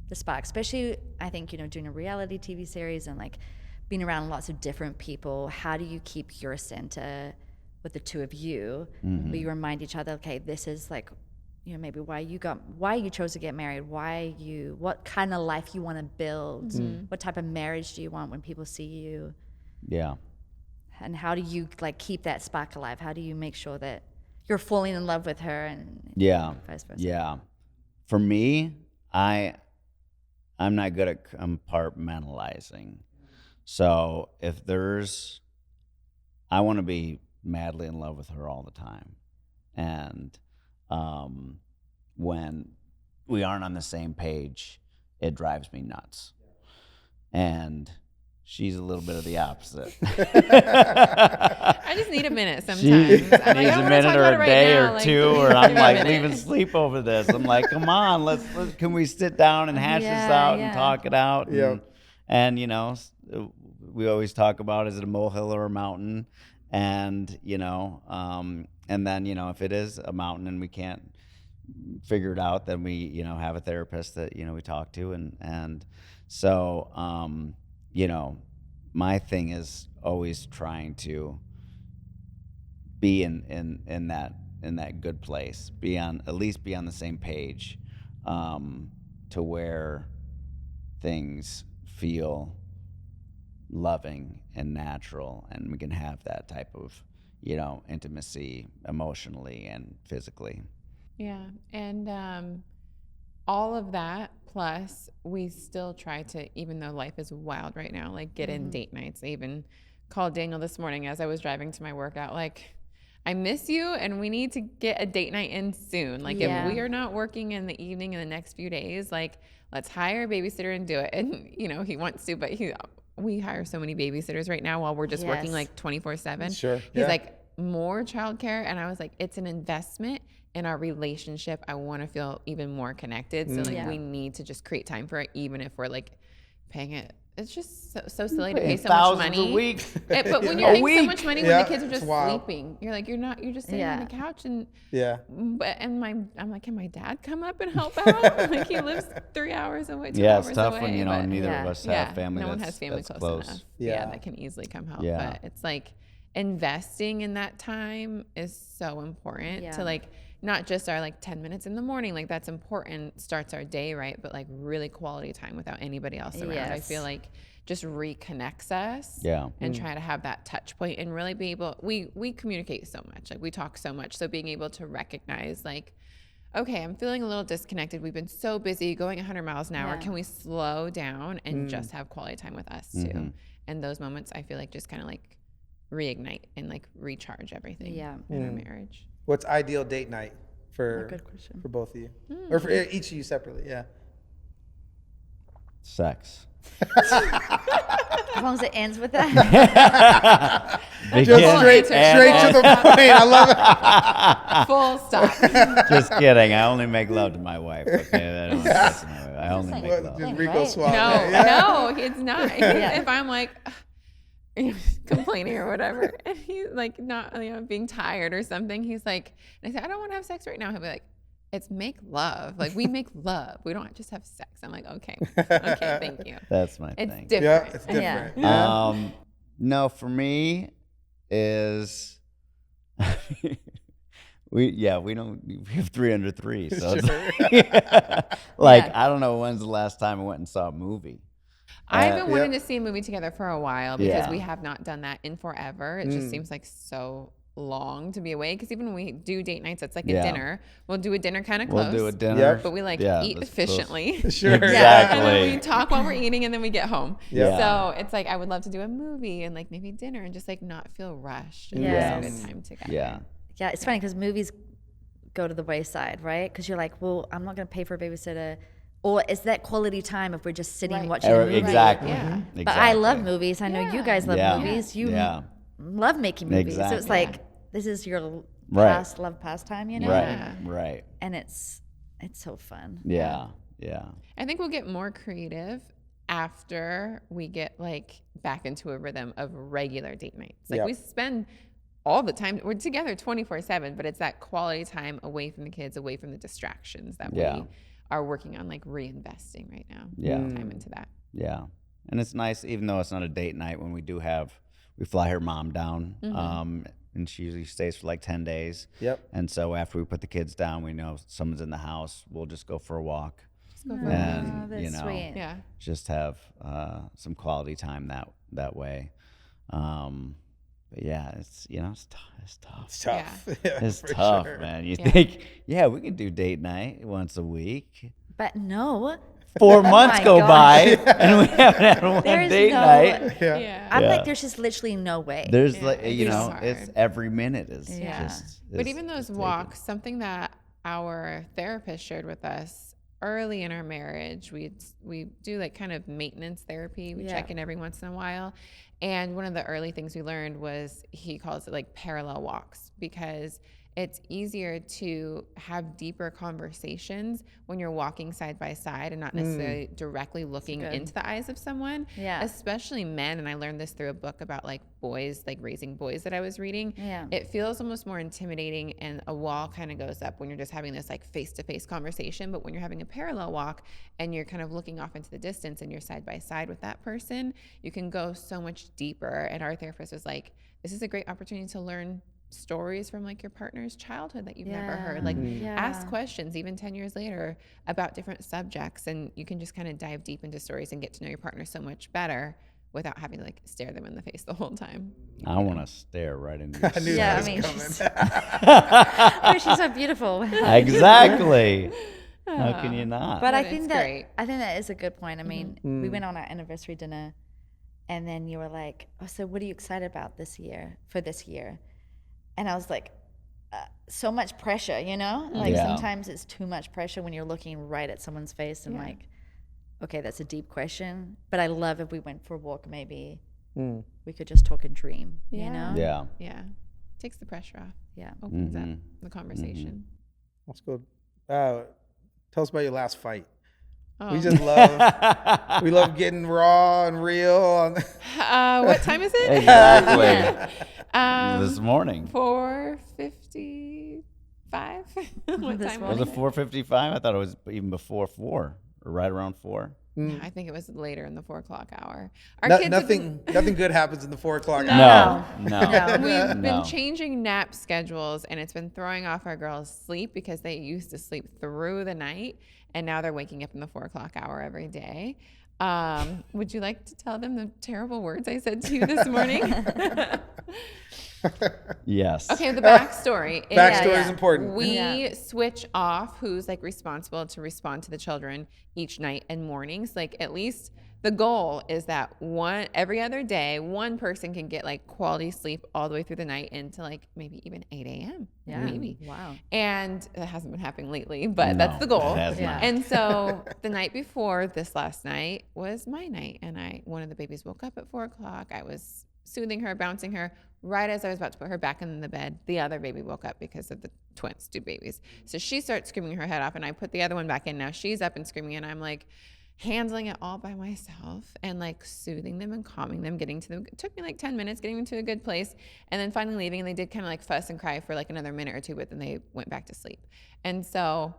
the spark? Especially, I think, doing a reality TV series and like being around lots of different people, how do you keep your center with the two of you, where you remind each other, okay, this is like, maybe why you chose to get married, what kind of life you want to build, what type of marriage do you want when people see you? Yeah. And how do you like keep that spark alive? How do you make sure that you're falling in love with her and vice versa? Yeah. For me, I'm not good at compartmentalizing. So if I want to be madly in love with her all the time. And when we aren't on the same page, it drives me nuts. And she's a little bit of the opposite. I just need a minute sometimes. She I'm needs like, I a don't wanna minute talk or about it a right day now. or Like, two, please or give I'm me a like minute. leaving sleep over this. I'm like, come on, let's can we sit down and hash this Yeah, out yeah. and talk it out? Yep. And we always talk about, is it a molehill or a mountain? And and then if it is a mountain and we can't figure it out, then we have a therapist that we talk to, and so my thing is always trying to be in that good place, at least be on the same page, to where things feel loving and natural, and we can have that type of intimacy emotionally and physically. Yeah, and all of that plus we still try to, even though life is wild right now, like get in date nights. I even called Daniel this morning as I was driving to my workout, like, I miss you and we need to get a date night in soon. Like if we are not working in the evening in the next few days, like let's hire a babysitter and do it. And he wants to, but we hire so many babysitters right now while we're just working like 24/7. Sure. He's like, more childcare. And I was like, it's an investment in our relationship. I want to feel even more connected. So like we need to just create time for it, even if we're like paying it. It's just so silly to pay so much money a week. But when you're paying so much money when the kids are it's just wild. sleeping, you're just sitting on the couch and I'm like, can my dad come up and help out? Like he lives 3 hours away, 2 hours away. It's tough when but neither of us have family. No one that's has family that's close enough. That can easily come help. Yeah. But it's like investing in that time is so important to like not just our like 10 minutes in the morning, like that's important, starts our day right, but like really quality time without anybody else around. I feel like just reconnects us and try to have that touch point and really be able, we communicate so much, like we talk so much, so being able to recognize like, okay, I'm feeling a little disconnected, we've been so busy going 100 miles an hour, can we slow down and just have quality time with us too? And those moments I feel like just kind of like reignite and like recharge everything in our marriage. What's ideal date night for both of you, or for each of you separately? Sex. As long as it ends with that. Just straight to the point. I love it. Full stop. Just kidding. I only make love to my wife. Okay, I only make love. Just Rico swap. No, it's not. If I'm like complaining or whatever, and he's like not being tired or something, he's like, and I say, I don't want to have sex right now. He'll be like, it's make love. Like we make love. We don't just have sex. I'm like, okay, thank you. That's my it's thing. Different. Yeah, it's different. Yeah. No, for me is we have 3 under 3. So it's like I don't know when's the last time I went and saw a movie. I've been wanting to see a movie together for a while because we have not done that in forever. It just seems like so long to be away, because even when we do date nights, it's like a dinner. We'll do a dinner kind of close. We'll do a dinner. But we like eat efficiently. Sure. Exactly. And then we talk while we're eating and then we get home. So it's like I would love to do a movie and like maybe dinner and just like not feel rushed and have a good time together. Yeah, it's funny because movies go to the wayside, right? Because you're like, well, I'm not going to pay for a babysitter. Or is that quality time if we're just sitting watching a movie? Exactly. But I love movies. I know you guys love movies. You love making movies. So it's like, this is your love pastime, Right. And it's so fun. Yeah. I think we'll get more creative after we get like back into a rhythm of regular date nights. Like we spend all the time, we're together 24/7, but it's that quality time away from the kids, away from the distractions that we are working on, like reinvesting right now. Time into that. Yeah. And it's nice, even though it's not a date night, when we fly her mom down, and she usually stays for like 10 days. And so after we put the kids down, we know someone's in the house, we'll just go for a walk. And sweet. just have some quality time that way. But yeah, it's tough. It's tough. It's tough, man. You think, we can do date night once a week. But no. 4 months go by and we haven't had one date night. I'm like, there's just literally no way. There's it's every minute is just. But even those walks, something that our therapist shared with us early in our marriage, we do like kind of maintenance therapy. We check in every once in a while. And one of the early things we learned was, he calls it like parallel walks, because it's easier to have deeper conversations when you're walking side by side and not necessarily directly looking into the eyes of someone, especially men. And I learned this through a book about like boys, like raising boys that I was reading. It feels almost more intimidating, and a wall kind of goes up when you're just having this like face-to-face conversation. But when you're having a parallel walk and you're kind of looking off into the distance and you're side by side with that person, you can go so much deeper. And our therapist was like, this is a great opportunity to learn stories from like your partner's childhood that you've never heard. Like ask questions even 10 years later about different subjects, and you can just kind of dive deep into stories and get to know your partner so much better without having to like stare them in the face the whole time. I want to stare right into your I knew that was coming. She's so beautiful. Exactly. How can you not? But I think that is a good point. I mean, we went on our anniversary dinner, and then you were like, "Oh, so what are you excited about this year? And I was like, so much pressure, you know? Like sometimes it's too much pressure when you're looking right at someone's face and like, okay, that's a deep question. But I love if we went for a walk, maybe we could just talk and dream, you know? Yeah. Yeah. Takes the pressure off. Yeah. Opens up the conversation. That's good. Tell us about your last fight. We just love getting raw and real. What time is it? Exactly. This morning. 4:55. What time Was it 4:55? I thought it was even before 4, or right around 4. I think it was later in the 4 o'clock hour. Nothing good happens in the 4 o'clock hour. No. We've been changing nap schedules, and it's been throwing off our girls' sleep, because they used to sleep through the night, and now they're waking up in the 4 o'clock hour every day. Would you like to tell them the terrible words I said to you this morning? Yes. Okay, the backstory. Backstory is important. We switch off who's like responsible to respond to the children each night and mornings. Like, at least the goal is that every other day, one person can get like quality sleep all the way through the night into like maybe even 8 a.m. Yeah. Maybe. Wow. And it hasn't been happening lately, but that's the goal. It has not. And so the night before this last night was my night, and one of the babies woke up at 4 o'clock. I was soothing her, bouncing her. Right as I was about to put her back in the bed, the other baby woke up because of the twins, 2 babies. So she starts screaming her head off, and I put the other one back in. Now she's up and screaming, and I'm like handling it all by myself and like soothing them and calming them, getting to them. It took me like 10 minutes getting them to a good place, and then finally leaving. And they did kind of like fuss and cry for like another minute or two, but then they went back to sleep. And so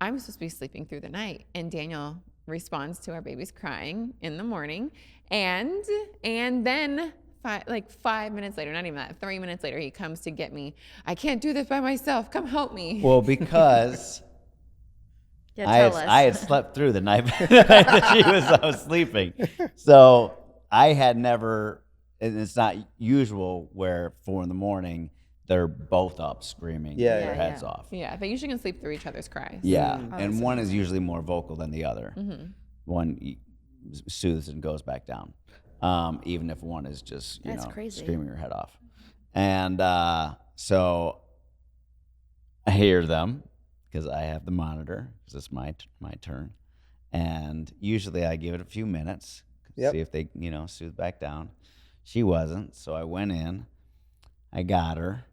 I'm supposed to be sleeping through the night, and Daniel responds to our baby's crying in the morning, and then 5 minutes later, not even that, 3 minutes later, he comes to get me. I can't do this by myself. Come help me. Well, because I had slept through the night that I was sleeping. So I had never, and it's not usual where 4 a.m, they're both up screaming their heads off. Yeah, they usually can sleep through each other's cries. Yeah, and one is usually more vocal than the other. One soothes and goes back down. Even if one is just, screaming her head off. And so I hear them because I have the monitor, because it's my turn. And usually I give it a few minutes, see if they, soothe back down. She wasn't, so I went in, I got her,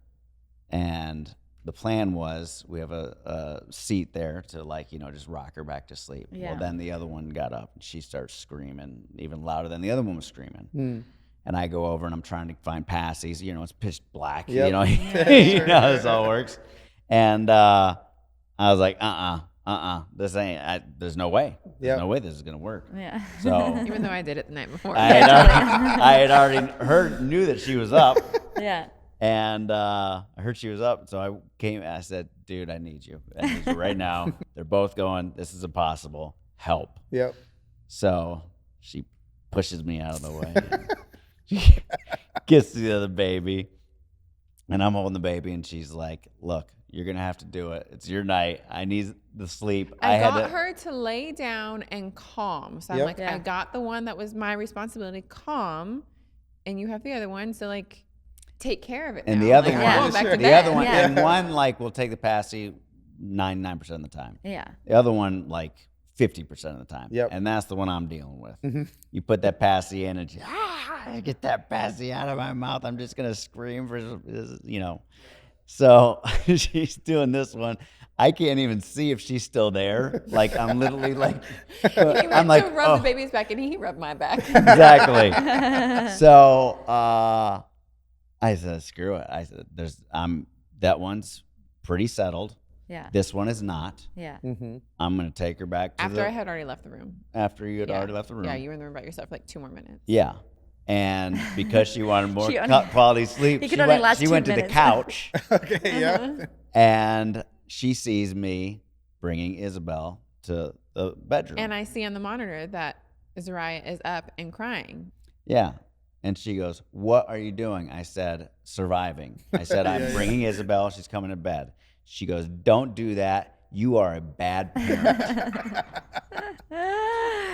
and the plan was we have a seat there to just rock her back to sleep. Yeah. Well, then the other one got up and she starts screaming even louder than the other one was screaming. And I go over and I'm trying to find passies. It's pitch black. Yep. You know how this all works. And I was like, this ain't. There's no way. There's no way this is gonna work. Yeah. So Even though I did it the night before. I had already knew that she was up. Yeah. And I heard she was up, so I came. I said, "Dude, I need you right now." They're both going. This is impossible. Help. Yep. So she pushes me out of the way. She gets to the other baby, and I'm holding the baby, and she's like, "Look, you're gonna have to do it. It's your night. I need the sleep." I got her to lay down and calm. So I'm like, Yeah. I got the one that was my responsibility, calm, and you have the other one. So take care of it. And now. the other I'm one, going back to the bed. other one, Yeah. and one will take the passy 99% of the time. Yeah. The other one, like 50% of the time. Yep. And that's the one I'm dealing with. Mm-hmm. You put that passy in and get that passy out of my mouth. I'm just going to scream for, you know. So she's doing this one. I can't even see if she's still there. Like, I'm literally like, I'm like, to rub the baby's back, and he rubbed my back. Exactly. So I said, screw it. I said, that one's pretty settled. Yeah. This one is not. Yeah. Mm-hmm. I'm going to take her back to After I had already left the room. After you had already left the room. Yeah, you were in the room by yourself for like 2 more minutes. Yeah. And because she wanted more only- quality sleep, He could only last she 2 went to the minutes. couch Okay, yeah. and she sees me bringing Isabel to the bedroom. And I see on the monitor that Zariah is up and crying. Yeah. And she goes, "What are you doing?" I said, "Surviving." I said, "I'm bringing Isabel. She's coming to bed." She goes, "Don't do that. You are a bad parent."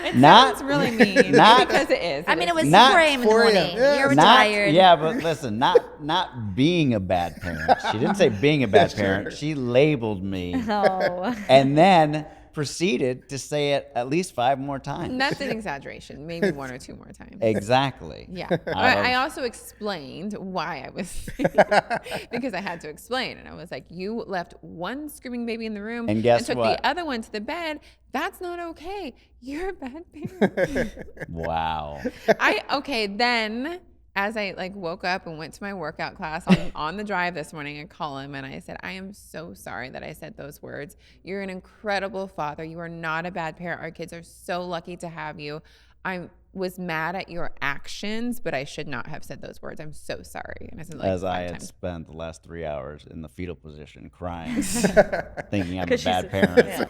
It sounds really mean because it is. I mean, it was Not 4 a.m. in the for you. morning. Yeah. You were Not- tired. Yeah, but listen, not being a bad parent. She didn't say being a bad parent. She labeled me Oh. and then proceeded to say it at least 5 more times. That's an exaggeration. Maybe 1 or 2 more times. Exactly. Yeah. I don't- I also explained why I was because I had to explain. And I was like, you left one screaming baby in the room And guess took what? the other one to the bed. That's not okay. You're a bad parent. Wow. Then as I like woke up and went to my workout class on the drive this morning, I call him and I said, I am so sorry that I said those words. You're an incredible father. You are not a bad parent. Our kids are so lucky to have you. I was mad at your actions, but I should not have said those words. I'm so sorry. And I said, like, As I 5 had times. spent the last 3 hours in the fetal position crying, thinking I'm a 'Cause she's- bad parent. yeah.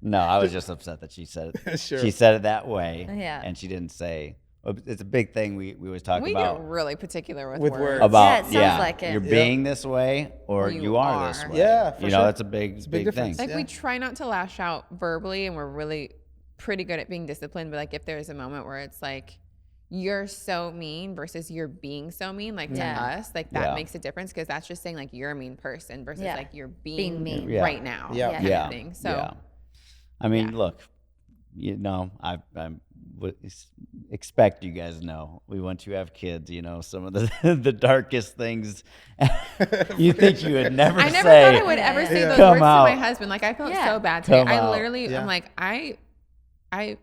No, I was just upset that she said it. Sure. She said it that way, Yeah. and she didn't say. It's a big thing we always talk We about. get really particular with With words. words. About Yeah, it sounds like it. you're Yeah. being this way or You you are this are. way. Yeah, for you know sure. that's a big a big big difference. thing. Like we try not to lash out verbally, and we're really pretty good at being disciplined. But like if there's a moment where it's like you're so mean versus you're being so mean, like Yeah. to us, like that Yeah. makes a difference because that's just saying like you're a mean person versus Yeah. like you're Being mean. Yeah. right now. Yeah. kind of Yeah. thing. So yeah. I mean, yeah. look, you know, I would expect you guys know we once you have kids, you know, some of the the darkest things you think you would never I never say. thought I would ever say those Come words out. to my husband. Like I felt Yeah. so bad today. Come I out. literally, Yeah. I'm like,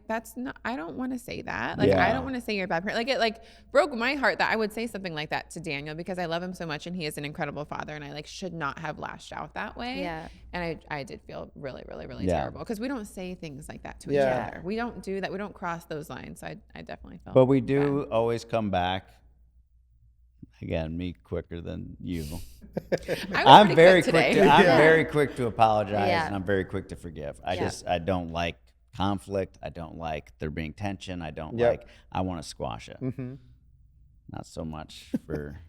that's not, I don't want to say that. Like, Yeah. I don't want to say you're a bad parent. Like, it like broke my heart that I would say something like that to Daniel because I love him so much and he is an incredible father and I like should not have lashed out that way. Yeah. And I did feel really, really, really Yeah. terrible because we don't say things like that to Yeah. each other. We don't do that. We don't cross those lines. So I definitely felt But we do always come back. Again, me quicker than you. I'm very quick quick. today. I'm Yeah. very quick to apologize, Yeah. and I'm very quick to forgive. Yeah. I don't like conflict. I don't like there being tension. I don't Yep. like. I want to squash it. Mm-hmm. Not so much for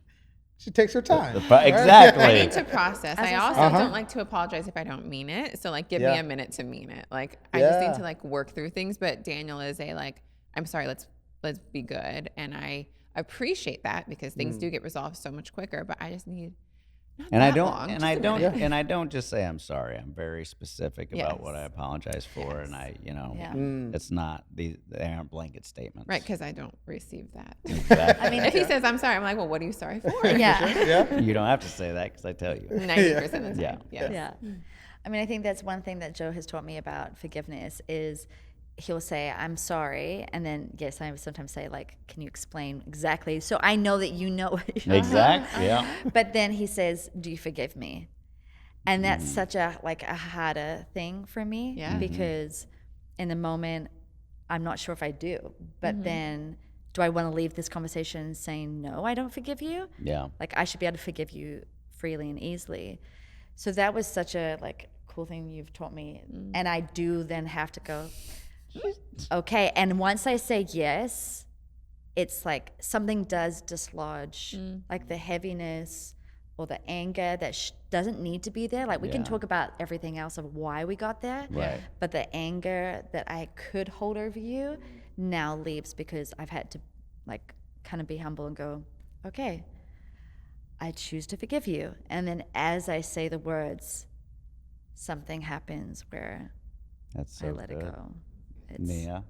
She takes her time. exactly. I need to process. As I I also said. don't like to apologize if I don't mean it. So like give me Yeah. a minute to mean it. Like I just Yeah. need to like work through things. But Daniel is I'm sorry, let's be good. And I appreciate that because things do get resolved so much quicker. But I just need not And that I don't, long, and just I a don't, minute. and I don't just say I'm sorry. I'm very specific about what I Yes. apologize for, and I, you know, Yeah. it's not they aren't blanket statements. Right, because I don't receive that. Exactly. I mean, If he says I'm sorry, I'm like, well, what are you sorry for? Yeah. Yeah. You don't have to say that because I tell you. 90% of the Yeah. time. Yes. Yeah. I mean, I think that's one thing that Joe has taught me about forgiveness is he'll say, I'm sorry. And then, yes, I sometimes say, like, can you explain exactly? So I know that you know. Exactly. Yeah. But then he says, do you forgive me? And that's such a harder thing for me Yeah. because in the moment, I'm not sure if I do. But then do I want to leave this conversation saying, no, I don't forgive you? Yeah. Like I should be able to forgive you freely and easily. So that was such a cool thing you've taught me. And I do then have to go, okay. And once I say yes, it's like something does dislodge, like the heaviness or the anger that doesn't need to be there. Like we can Yeah. talk about everything else of why we got there, Right. but the anger that I could hold over you now leaves because I've had to like kind of be humble and go, okay, I choose to forgive you. And then as I say the words, something happens where That's so I let it good. go. Nia,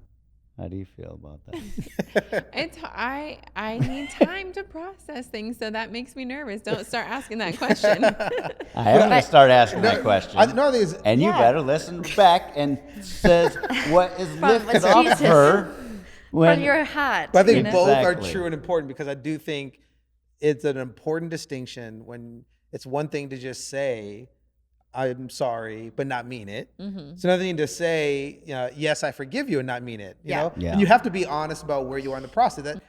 how do you feel about that? I need time to process things, so that makes me nervous. Don't start asking that question. I am going to start asking that question. And you Yeah. better listen back and says what is lifted off Jesus. her. From your heart. But I think you know? both Exactly. are true and important, because I do think it's an important distinction when it's one thing to just say, I'm sorry, but not mean it. It's another thing to say, yes, I forgive you, and not mean it. You know, Yeah. and you have to be honest about where you are in the process. That,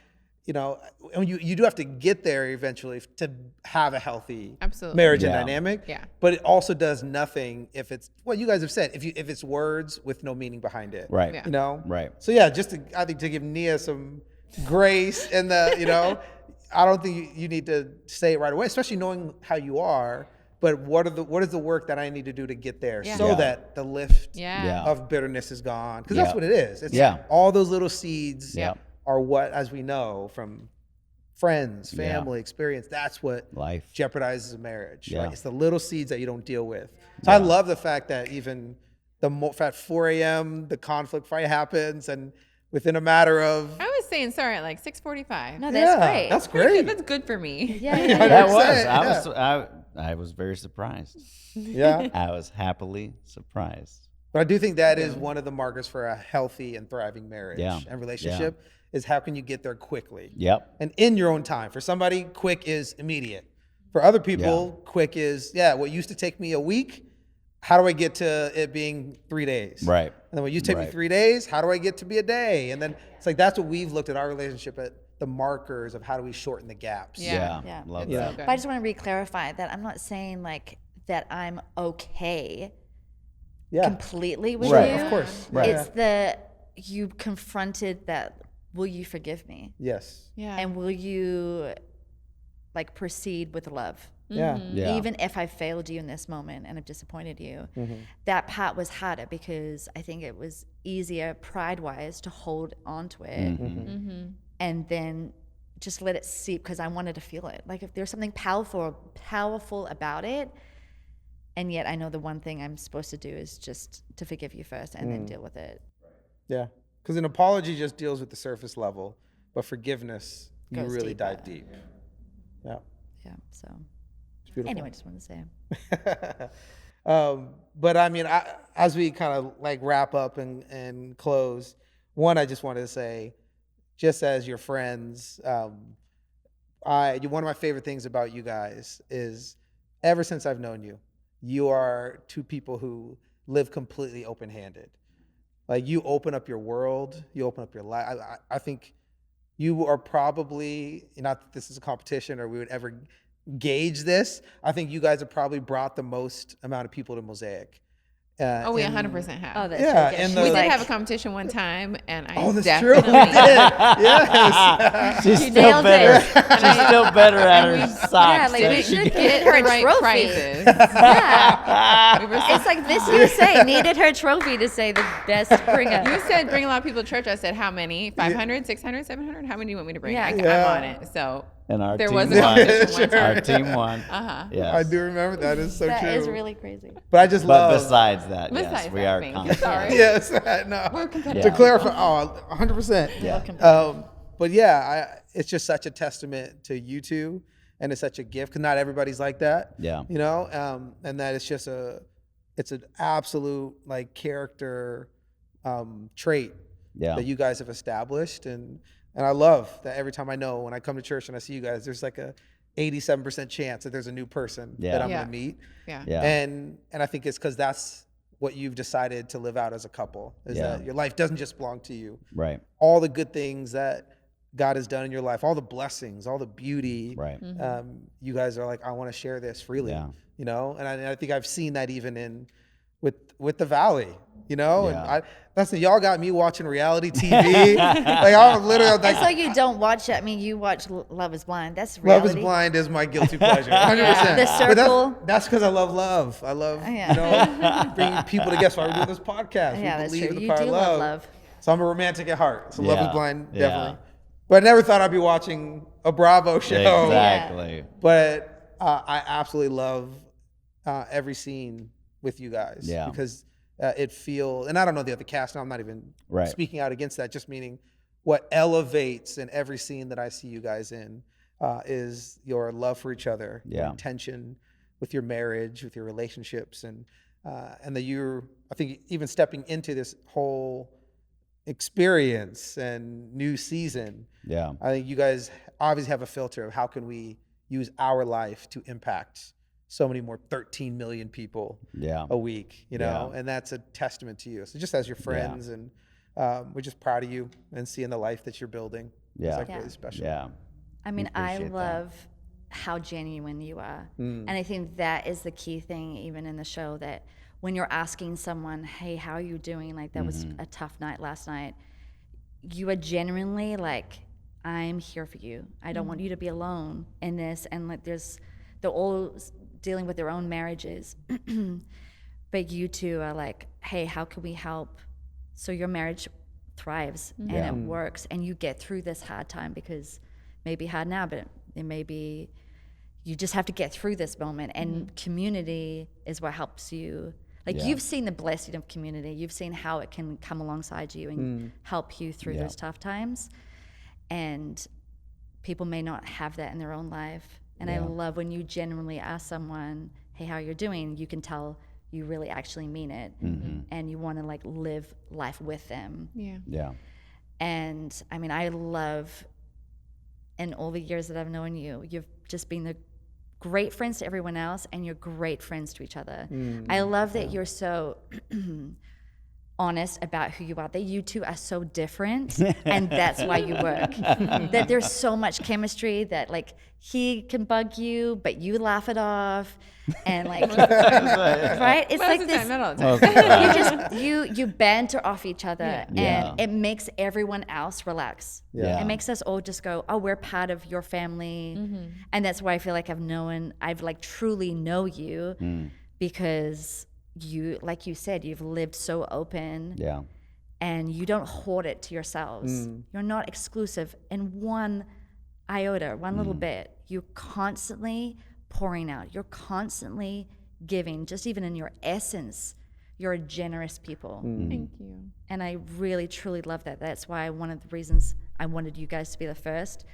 and you do have to get there eventually to have a healthy Absolutely. marriage and Yeah. dynamic. Yeah. But it also does nothing if it's what you guys have said. If it's words with no meaning behind it. Right. Yeah. Right. So yeah, I think to give Nia some grace and I don't think you need to say it right away, especially knowing how you are. But what is the work that I need to do to get there Yeah. so Yeah. that the lift Yeah. of bitterness is gone? Because Yeah. that's what it is. It's Yeah. all those little seeds Yeah. are what, as we know from friends, Yeah. family, experience, that's what Life. jeopardizes a marriage. Yeah. Right? It's the little seeds that you don't deal with. So I love the fact that even at 4 a.m. the conflict fight happens, and within a matter of I was saying sorry at like 6:45. No, that's great. That's great. That's good for me. Yeah. That 100%, was. I was very surprised. Yeah. I was happily surprised. But I do think that is one of the markers for a healthy and thriving marriage Yeah. and relationship is how can you get there quickly Yep. and in your own time. For somebody, quick is immediate. For other people, quick is, what used to take me a week, how do I get to it being 3 days? Right. And then what used to take me Right. 3 days, how do I get to be a day? And then it's like that's what we've looked at our relationship at, the markers of how do we shorten the gaps. Yeah. Yeah. Love It's that. so good. But I just want to re-clarify that I'm not saying like that I'm okay Yeah. completely with Right. you. Of course. Right. It's you confronted that. Will you forgive me? Yes. Yeah. And will you like proceed with love? Yeah. Yeah. Even if I failed you in this moment and I've disappointed you, Mm-hmm. that part was harder because I think it was easier pride-wise to hold on to it and then just let it seep because I wanted to feel it. Like if there's something powerful about it, and yet I know the one thing I'm supposed to do is just to forgive you first and then deal with it. Yeah. Because an apology just deals with the surface level, but forgiveness, you Goes really deeper. dive deep. Yeah. Yeah. So It's beautiful. anyway, just wanted to say. But I mean, as we kind of like wrap up and close, one, I just wanted to say, just as your friends, one of my favorite things about you guys is ever since I've known you, you are two people who live completely open-handed. Like you open up your world, you open up your life. I think you are probably, not that this is a competition or we would ever gauge this, I think you guys have probably brought the most amount of people to Mosaic. We and- 100% have. Oh, that's Yeah, really good. and She's the- we did like, have a competition one time, and I Oh, that's definitely true. We did. Yes. She's You still nailed better. it. She's still better at her we- socks. yeah, like, than we she should did. get her the a right trophy. prizes. Yeah. We were so- It's like this you say needed her trophy to say the best bringer. You said bring a lot of people to church. I said how many? 500, 600, 700? How many do you want me to bring? Yeah. I'm on it. So And our there team was a won. competition one Our time. team won. Uh-huh. Yes. I do remember that is so That true. is really crazy. But I just But love. besides that, yes, Besides we that, are thank you. confident. Sorry. Yes, no. We're competitive. To Yeah. clarify, 100%. Yeah. But yeah, it's just such a testament to you two, and it's such a gift because not everybody's like that. Yeah. You know, and that it's just it's an absolute like character trait Yeah. that you guys have established, and I love that every time I know when I come to church and I see you guys, there's like a 87% chance that there's a new person Yeah. that I'm Yeah. gonna meet, Yeah. Yeah. and I think it's because that's what you've decided to live out as a couple is Yeah. that your life doesn't just belong to you. Right. All the good things that God has done in your life, all the blessings, all the beauty, Right. you guys are like, I want to share this freely, Yeah. you know? And I think I've seen that even with the Valley, you know? Yeah. And y'all got me watching reality TV. Like I'm literally And so like, you don't watch it. I mean, you watch Love is Blind. That's Love reality. is Blind is my guilty pleasure, 100%. The But Circle. that's because I love love. I love, Yeah. you know, bringing people together. That's why we're doing this podcast. Yeah, we that's believe true. in the You power do of love love. So I'm a romantic at heart. So Love Yeah. is Blind, Yeah. definitely. But I never thought I'd be watching a Bravo show. Exactly. But I absolutely love every scene with you guys. Yeah. Because and I don't know the other cast, and I'm not even speaking out against that, just meaning what elevates in every scene that I see you guys in is your love for each other, your intention with your marriage, with your relationships, and that you're, I think, even stepping into this whole experience and new season. Yeah. I think you guys obviously have a filter of how can we use our life to impact so many more 13 million people a week, you know, and that's a testament to you. So just as your friends, and we're just proud of you and seeing the life that you're building. It's like really special. Yeah. I mean, I love how genuine you are. And I think that is the key thing, even in the show, that when you're asking someone, hey, how are you doing? Like, that was a tough night last night. You are genuinely like, I'm here for you. I don't want you to be alone in this. And like, they're all dealing with their own marriages. But you two are like, hey, how can we help so your marriage thrives and it works and you get through this hard time? Because it may be hard now, but it may be, you just have to get through this moment. And community is what helps you. Like, you've seen the blessing of community. You've seen how it can come alongside you and help you through those tough times. And people may not have that in their own life. And I love when you genuinely ask someone, hey, how you're doing, you can tell you really actually mean it. And you want to like live life with them. Yeah. And I mean, I love, in all the years that I've known you, you've just been the great friends to everyone else, and you're great friends to each other. I love that you're so honest about who you are, that you two are so different, and that's why you work. That there's so much chemistry that like he can bug you, but you laugh it off, and like right? It's like this. You banter off each other, and it makes everyone else relax. It makes us all just go, oh, we're part of your family, and that's why I feel like I've like truly know you, because you, like you said, you've lived so open, and you don't hoard it to yourselves. You're not exclusive in one iota, one little bit. You're constantly pouring out. You're constantly giving. Just even in your essence, you're a generous people. Thank you. And I really, truly love that. That's why one of the reasons I wanted you guys to be the first,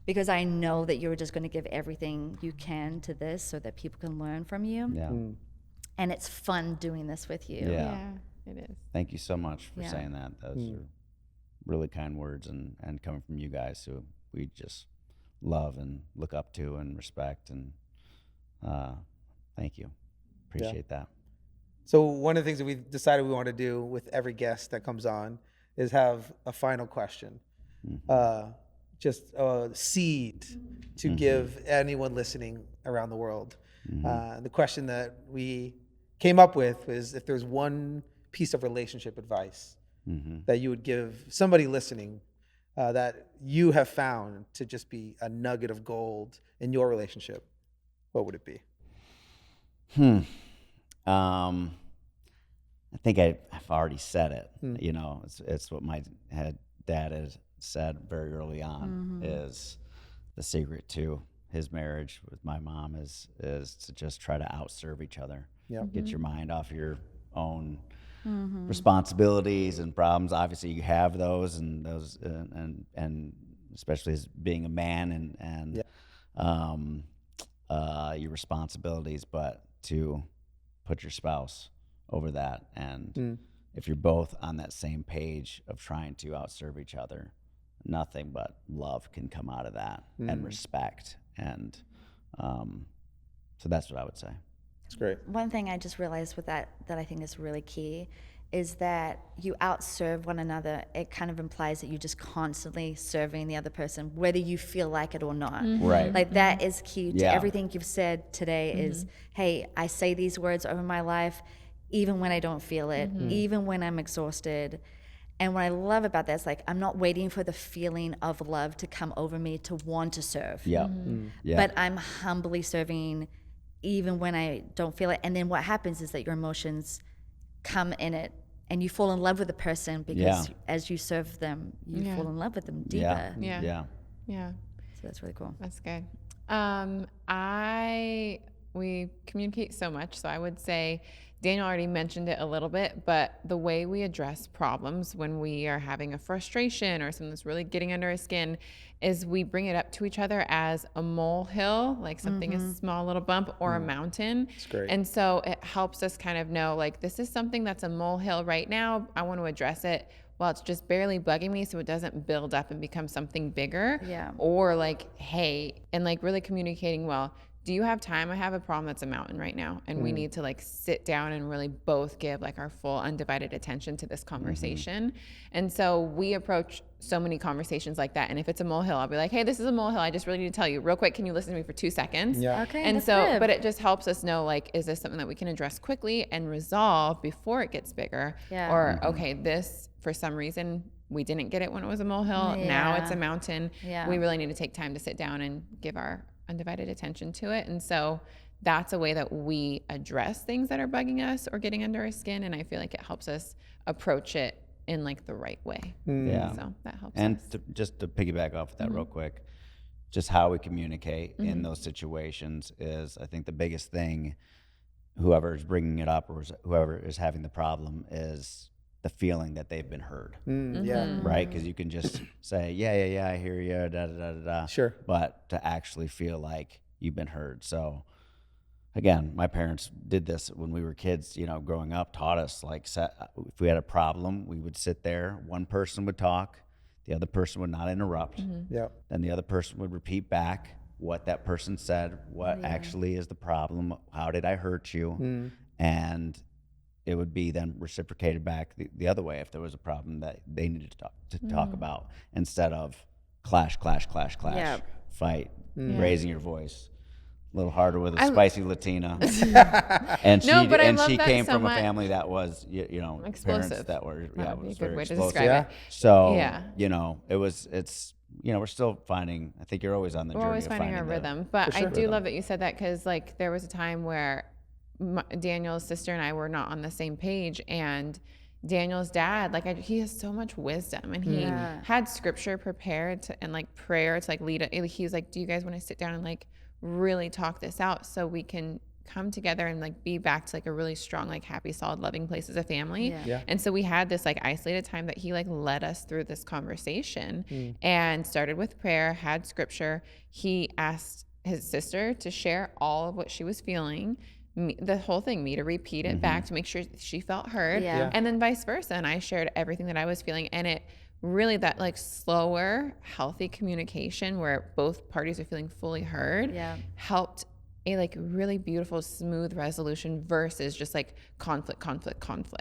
because I know that you're just going to give everything you can to this so that people can learn from you. And it's fun doing this with you. Yeah, it is. Thank you so much for saying that. Those are really kind words, and coming from you guys who we just love and look up to and respect. And thank you. Appreciate that. So one of the things that we decided we want to do with every guest that comes on is have a final question. Just a seed to give anyone listening around the world. The question that we came up with was, if there's one piece of relationship advice that you would give somebody listening that you have found to just be a nugget of gold in your relationship, what would it be? I think I've already said it. You know, it's what my dad has said very early on, is the secret to his marriage with my mom is to just try to outserve each other. Get your mind off your own responsibilities and problems. Obviously, you have those, and especially as being a man and your responsibilities, but to put your spouse over that. And if you're both on that same page of trying to outserve each other, nothing but love can come out of that, and respect. And so that's what I would say. That's great. One thing I just realized with that I think is really key is that you outserve one another. It kind of implies that you're just constantly serving the other person, whether you feel like it or not. Right. Like that is key to everything you've said today is, hey, I say these words over my life, even when I don't feel it, even when I'm exhausted. And what I love about that is like, I'm not waiting for the feeling of love to come over me to want to serve. But I'm humbly serving even when I don't feel it. And then what happens is that your emotions come in it, and you fall in love with the person because as you serve them, you fall in love with them deeper. Yeah. So that's really cool. That's good. We communicate so much, so I would say Daniel already mentioned it a little bit, but the way we address problems when we are having a frustration or something that's really getting under our skin is we bring it up to each other as a molehill, like something, a small little bump, or a mountain. That's great. And so it helps us kind of know, like, this is something that's a molehill right now. I want to address it while it's just barely bugging me so it doesn't build up and become something bigger. Yeah. Or like, hey, and like really communicating well. Do you have time? I have a problem that's a mountain right now. And we need to like sit down and really both give like our full undivided attention to this conversation. And so we approach so many conversations like that. And if it's a molehill, I'll be like, hey, this is a molehill. I just really need to tell you real quick. Can you listen to me for 2 seconds? Yeah. Okay. And that's so, good. but it just helps us know, like, is this something that we can address quickly and resolve before it gets bigger? Yeah. Or, okay, this, for some reason, we didn't get it when it was a molehill. Now it's a Yeah. mountain. Yeah. We really need to take time to sit down and give our undivided attention to it. And so that's a way that we address things that are bugging us or getting under our skin. And I feel like it helps us approach it in like the right way. Yeah. So that helps And us. just to piggyback off of that real quick, just how we communicate in those situations is, I think, the biggest thing. Whoever is bringing it up or whoever is having the problem is the feeling that they've been heard, Yeah. right? Because you can just say, yeah, I hear you, da da da da. Sure. But to actually feel like you've been heard. So again, my parents did this when we were kids, growing up, taught us, like, if we had a problem, we would sit there, one person would talk, the other person would not interrupt. Yeah. Then the other person would repeat back what that person said, what actually is the problem, how did I hurt you? And it would be then reciprocated back the other way if there was a problem that they needed to talk about, instead of clash, Yeah. fight, raising your voice. A little harder with a spicy Latina. And No, but I love she that came so from much. a family that was, parents Explosive. that were, That would be was a good very way to explosive. describe it. So, Yeah. it's, we're still finding, I think you're always on the We're journey always of finding our the rhythm. But I do rhythm. love that you said that, because like there was a time where Daniel's sister and I were not on the same page, and Daniel's dad, like, he has so much wisdom, and he had scripture prepared and like prayer to like lead it. He was like, do you guys want to sit down and like really talk this out so we can come together and like be back to like a really strong, like happy, solid, loving place as a family? Yeah. And so we had this like isolated time that he like led us through this conversation and started with prayer, had scripture. He asked his sister to share all of what she was feeling, the whole thing, me to repeat it back to make sure she felt heard, and then vice versa. And I shared everything that I was feeling, and it really, that like slower, healthy communication where both parties are feeling fully heard, helped a like really beautiful, smooth resolution versus just like conflict.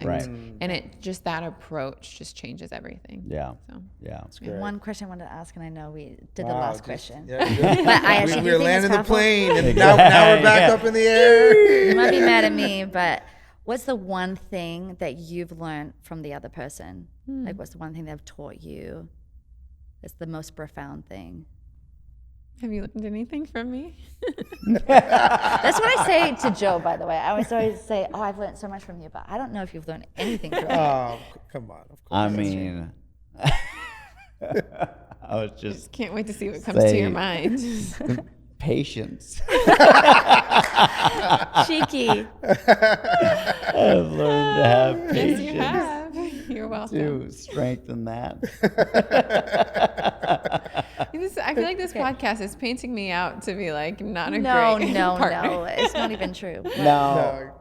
Right. And it just, that approach just changes everything. Yeah. So Yeah. Great. One question I wanted to ask, and I know we did the Wow, last just- question. Yeah, we did. But I actually we do were think it's landing the powerful. plane, and now we're back up in the air. You might be mad at me, but what's the one thing that you've learned from the other person? Like, what's the one thing they've taught you that's the most profound thing? have you learned anything from me? That's what I say to Joe, by the way. I always say, oh, I've learned so much from you, but I don't know if you've learned anything from me. Oh, come on. Of course. I mean, I was just Can't wait to see what comes to your mind. patience. Cheeky. I've learned to have Yes, patience you have. You're welcome. to strengthen that. I feel like this podcast is painting me out to be like not a No, great no, partner. no. It's not even true. But No.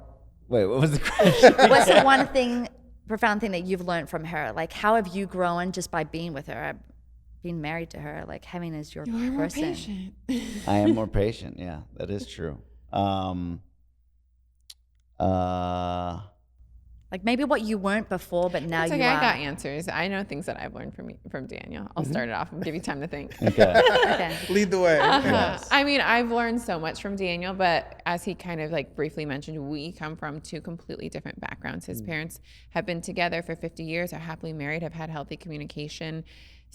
Wait, what was the question? what's the one thing, profound thing that you've learned from her? Like, how have you grown just by being with her, being married to her, like having as your You're more person? patient. I am more patient. Yeah, that is true. Like maybe what you weren't before, but now It's you okay, are. I got answers. I know things that I've learned from Daniel. I'll start it off and give you time to think. Okay. Okay. Lead the way. Yes. I mean, I've learned so much from Daniel, but as he kind of like briefly mentioned, we come from two completely different backgrounds. His parents have been together for 50 years, are happily married, have had healthy communication,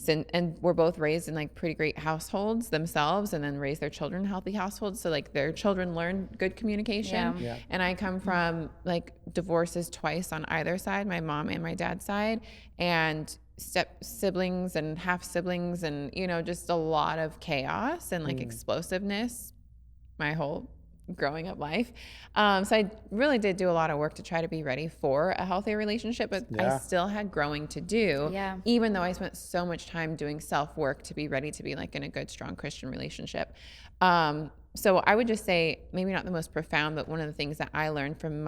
and we're both raised in like pretty great households themselves, and then raised their children in healthy households. So like their children learn good communication. Yeah. And I come from like divorces twice on either side, my mom and my dad's side, and step siblings and half siblings, and just a lot of chaos and like explosiveness my whole growing up life. So I really did do a lot of work to try to be ready for a healthy relationship, but I still had growing to do, even though I spent so much time doing self-work to be ready to be like in a good, strong Christian relationship. So I would just say, maybe not the most profound, but one of the things that I learned from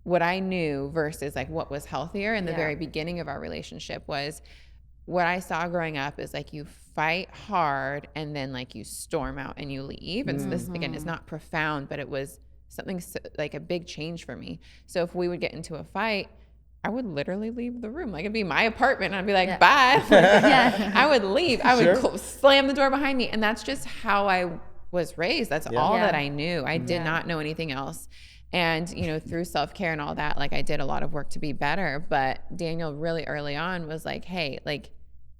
what I knew versus like what was healthier in the very beginning of our relationship was, what I saw growing up is like you fight hard and then like you storm out and you leave. And so this, again, is not profound, but it was something like a big change for me. So if we would get into a fight, I would literally leave the room. Like, it'd be my apartment and I'd be like, bye. I would leave. I would slam the door behind me. And that's just how I was raised. That's all that I knew. I did not know anything else. And, you know, through self-care and all that, like I did a lot of work to be better. But Daniel really early on was like, hey, like,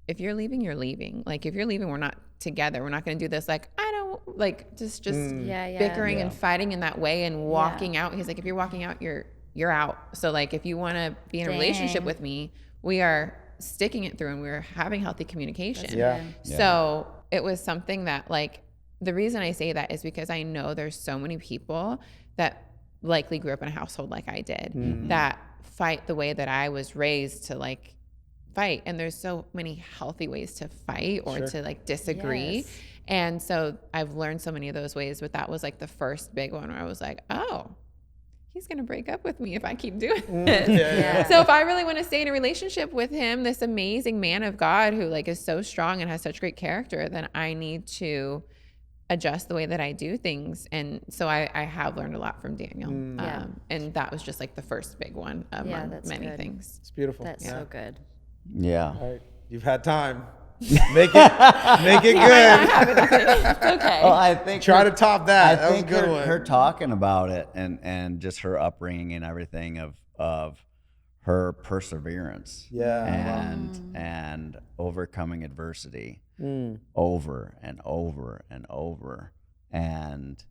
if you're leaving, you're leaving. Like, if you're leaving, we're not together. We're not going to do this. Like, I don't like just bickering and fighting in that way and walking out. He's like, if you're walking out, you're out. So like, if you want to be in a relationship with me, we are sticking it through and we're having healthy communication. So it was something that, like, the reason I say that is because I know there's so many people that likely grew up in a household like I did that fight the way that I was raised to like fight. And there's so many healthy ways to fight or to like disagree. And so I've learned so many of those ways, but that was like the first big one where I was like, oh, he's going to break up with me if I keep doing this. So if I really want to stay in a relationship with him, this amazing man of God who like is so strong and has such great character, then I need to adjust the way that I do things. And so I have learned a lot from Daniel. And that was just like the first big one among many things. It's beautiful. That's so good. Yeah. All right. You've had time. Make it good. It's okay. Well, I think Try to top that. That was a good her, one. her talking about it and just her upbringing and everything of her perseverance. And overcoming adversity over and over and over, and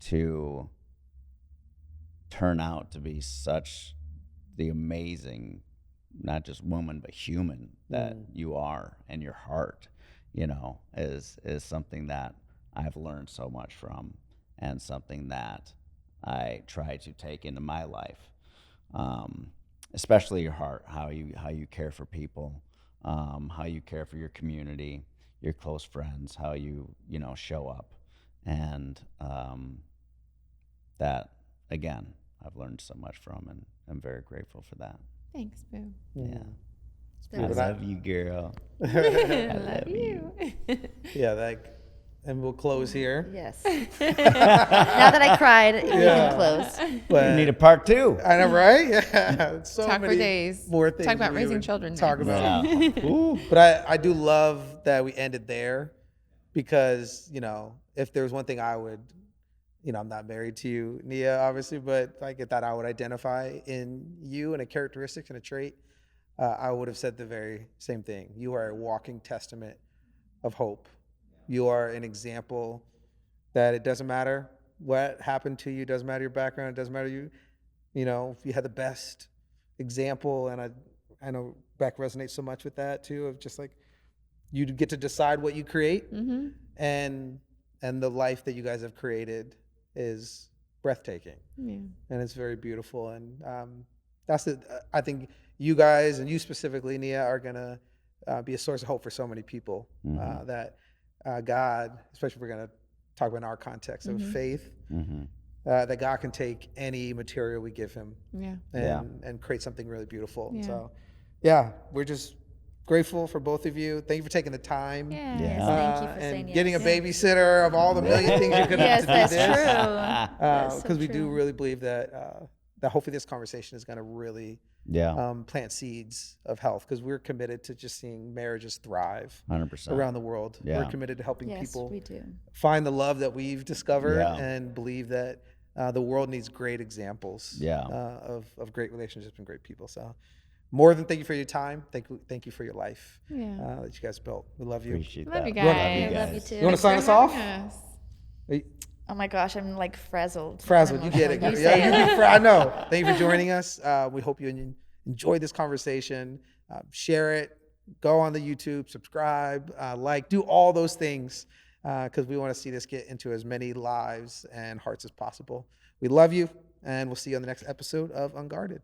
to turn out to be such the amazing, not just woman, but human that you are, and your heart, you know, is something that I've learned so much from, and something that I try to take into my life, especially your heart, how you care for people, how you care for your community, your close friends, how you know, show up, and that, again, I've learned so much from, and I'm very grateful for that. Thanks, Boo. Yeah. I love you, girl. I love you. And we'll close here. Yes. Now that I cried, we can close. But We need a part 2. I know, right? Yeah. So Talk many for days. more things. Talk about we raising would children. Talk about. Yeah. But I do love that we ended there, because, you know, if there was one thing I would, you know, I'm not married to you, Nia, obviously, but like that I would identify in you and a characteristic and a trait, I would have said the very same thing. You are a walking testament of hope. You are an example that it doesn't matter what happened to you, doesn't matter your background, it doesn't matter you know, if you had the best example. And I know Beck resonates so much with that too, of just like, you get to decide what you create, and the life that you guys have created is breathtaking. And it's very beautiful. And that's I think you guys, and you specifically, Nia, are gonna be a source of hope for so many people. That God, especially if we're gonna talk about in our context of faith, that God can take any material we give him and create something really beautiful. So we're just grateful for both of you. Thank you for taking the time. Thank you for saying and yes. getting a babysitter of all the million things you could have to do Yes, this. that's true. Because we do really believe that hopefully this conversation is going to really plant seeds of health, because we're committed to just seeing marriages thrive 100% around the world. We're committed to helping people we do. find the love that we've discovered, and believe that the world needs great examples of great relationships and great people. So more than thank you for your time. Thank you for your life that you guys built. We love you. Appreciate Love that. you guys. I love you too. You want to sign us off? Yes. Oh my gosh, I'm like frazzled. Frazzled, you get it. You say it. I know. Thank you for joining us. We hope you enjoyed this conversation. Share it. Go on the YouTube, subscribe, like, do all those things. because we want to see this get into as many lives and hearts as possible. We love you, and we'll see you on the next episode of Unguarded.